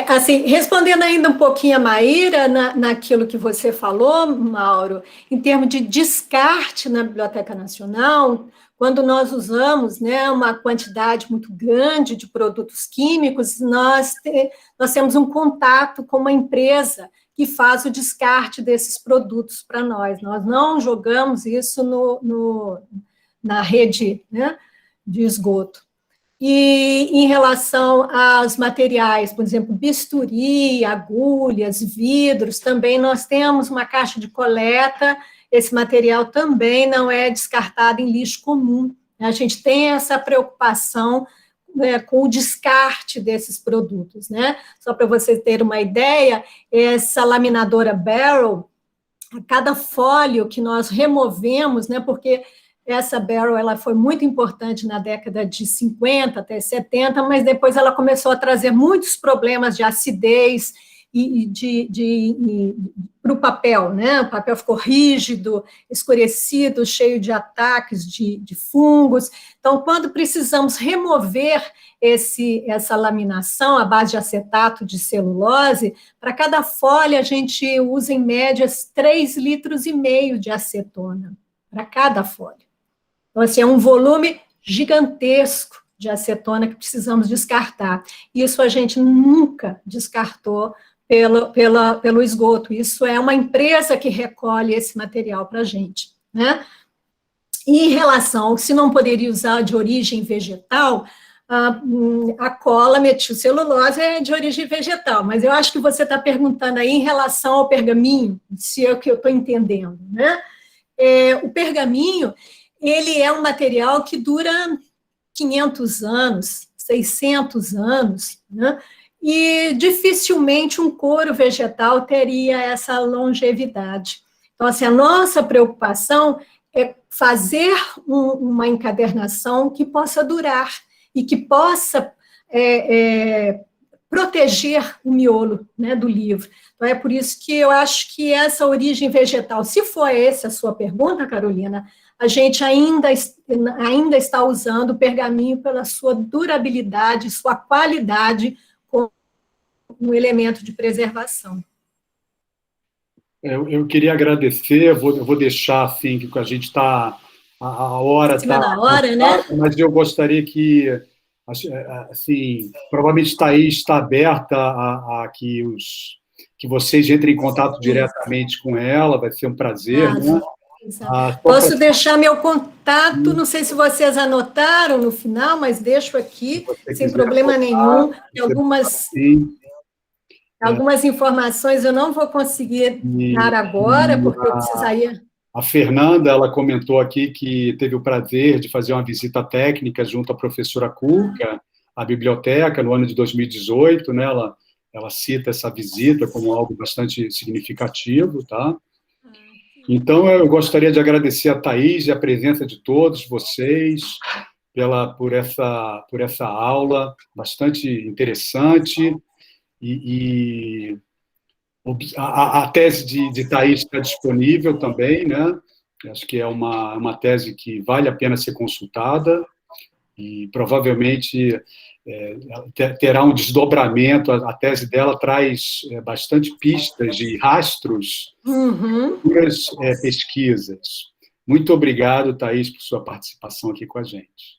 assim, respondendo ainda um pouquinho a Maíra, naquilo que você falou, Mauro, em termos de descarte na Biblioteca Nacional, quando nós usamos, né, uma quantidade muito grande de produtos químicos, nós temos um contato com uma empresa que faz o descarte desses produtos para nós. Nós não jogamos isso na rede, né, de esgoto. E em relação aos materiais, por exemplo, bisturi, agulhas, vidros, também nós temos uma caixa de coleta, esse material também não é descartado em lixo comum. A gente tem essa preocupação, né, com o descarte desses produtos, né? Só para você ter uma ideia, essa laminadora Barrel, a cada folho que nós removemos, né, porque essa Barrel ela foi muito importante na década de 50 até 70, mas depois ela começou a trazer muitos problemas de acidez para o papel, né? O papel ficou rígido, escurecido, cheio de ataques de fungos. Então, quando precisamos remover essa laminação à base de acetato de celulose, para cada folha a gente usa, em média, 3,5 litros de acetona, para cada folha. Então, assim, é um volume gigantesco de acetona que precisamos descartar. Isso a gente nunca descartou pelo esgoto. Isso é uma empresa que recolhe esse material para a gente, né? E em relação, se não poderia usar de origem vegetal, a cola metilcelulose é de origem vegetal, mas eu acho que você está perguntando aí em relação ao pergaminho, se é o que eu estou entendendo, né? O pergaminho, ele é um material que dura 500 anos, 600 anos, né? E dificilmente um couro vegetal teria essa longevidade. Então, assim, a nossa preocupação é fazer uma encadernação que possa durar e que possa proteger o miolo, né, do livro. Então, é por isso que eu acho que essa origem vegetal, se for essa a sua pergunta, Carolina, a gente ainda está usando o pergaminho pela sua durabilidade, sua qualidade, como um elemento de preservação.
Eu queria agradecer, eu vou deixar, assim, que a gente está, a hora está...
Na hora, né?
Mas eu gostaria que, assim, provavelmente Thaís está aberta a que vocês entrem em contato diretamente com ela, vai ser um prazer, né?
Posso deixar meu contato, não sei se vocês anotaram no final, mas deixo aqui, sem problema nenhum. Algumas informações eu não vou conseguir dar agora, porque eu precisaria...
A Fernanda, ela comentou aqui que teve o prazer de fazer uma visita técnica junto à professora Cuca, à biblioteca, no ano de 2018, né? Ela cita essa visita como algo bastante significativo, tá? Então, eu gostaria de agradecer a Thaís e a presença de todos vocês por essa aula bastante interessante. E a tese de Thaís está disponível também, né? Acho que é uma tese que vale a pena ser consultada e provavelmente terá um desdobramento. A tese dela traz bastante pistas e rastros para pesquisas. Muito obrigado, Thaís, por sua participação aqui com a gente.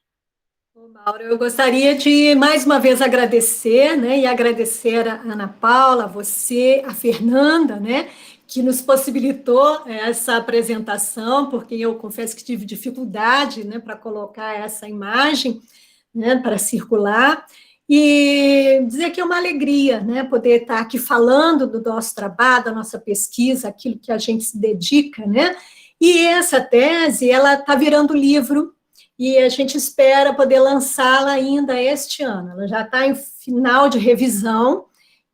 Mauro, eu gostaria de, mais uma vez, agradecer, né, e agradecer a Ana Paula, a você, a Fernanda, né, que nos possibilitou essa apresentação, porque eu confesso que tive dificuldade, né, para colocar essa imagem, né, para circular, e dizer que é uma alegria, né, poder estar aqui falando do nosso trabalho, da nossa pesquisa, aquilo que a gente se dedica, né, e essa tese, ela está virando livro, e a gente espera poder lançá-la ainda este ano. Ela já está em final de revisão,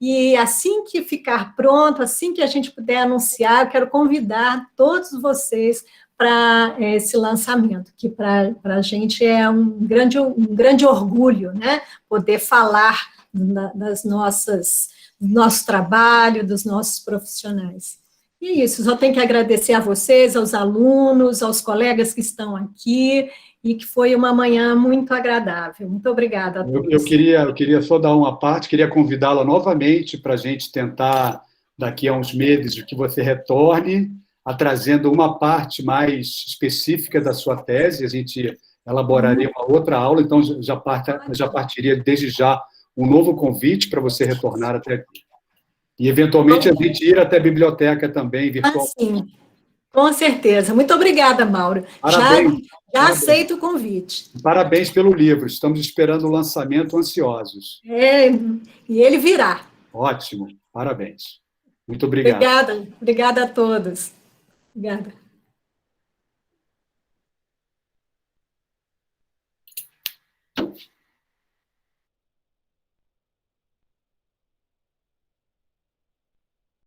e assim que ficar pronto, assim que a gente puder anunciar, eu quero convidar todos vocês para esse lançamento, que para a gente é um grande orgulho, né? Poder falar do nosso trabalho, dos nossos profissionais. E é isso, só tenho que agradecer a vocês, aos alunos, aos colegas que estão aqui, e que foi uma manhã muito agradável. Muito obrigada a todos.
Eu queria só dar uma parte, queria convidá-la novamente para a gente tentar, daqui a uns meses, que você retorne, trazendo uma parte mais específica da sua tese, a gente elaboraria uma outra aula, então já partiria desde já um novo convite para você retornar até aqui. E, eventualmente, a gente ir até a biblioteca também, virtualmente.
Sim, com certeza. Muito obrigada, Mauro.
Parabéns.
Já aceito o convite.
Parabéns pelo livro. Estamos esperando o lançamento ansiosos.
E ele virá.
Ótimo. Parabéns. Muito obrigado.
Obrigada a todos. Obrigada.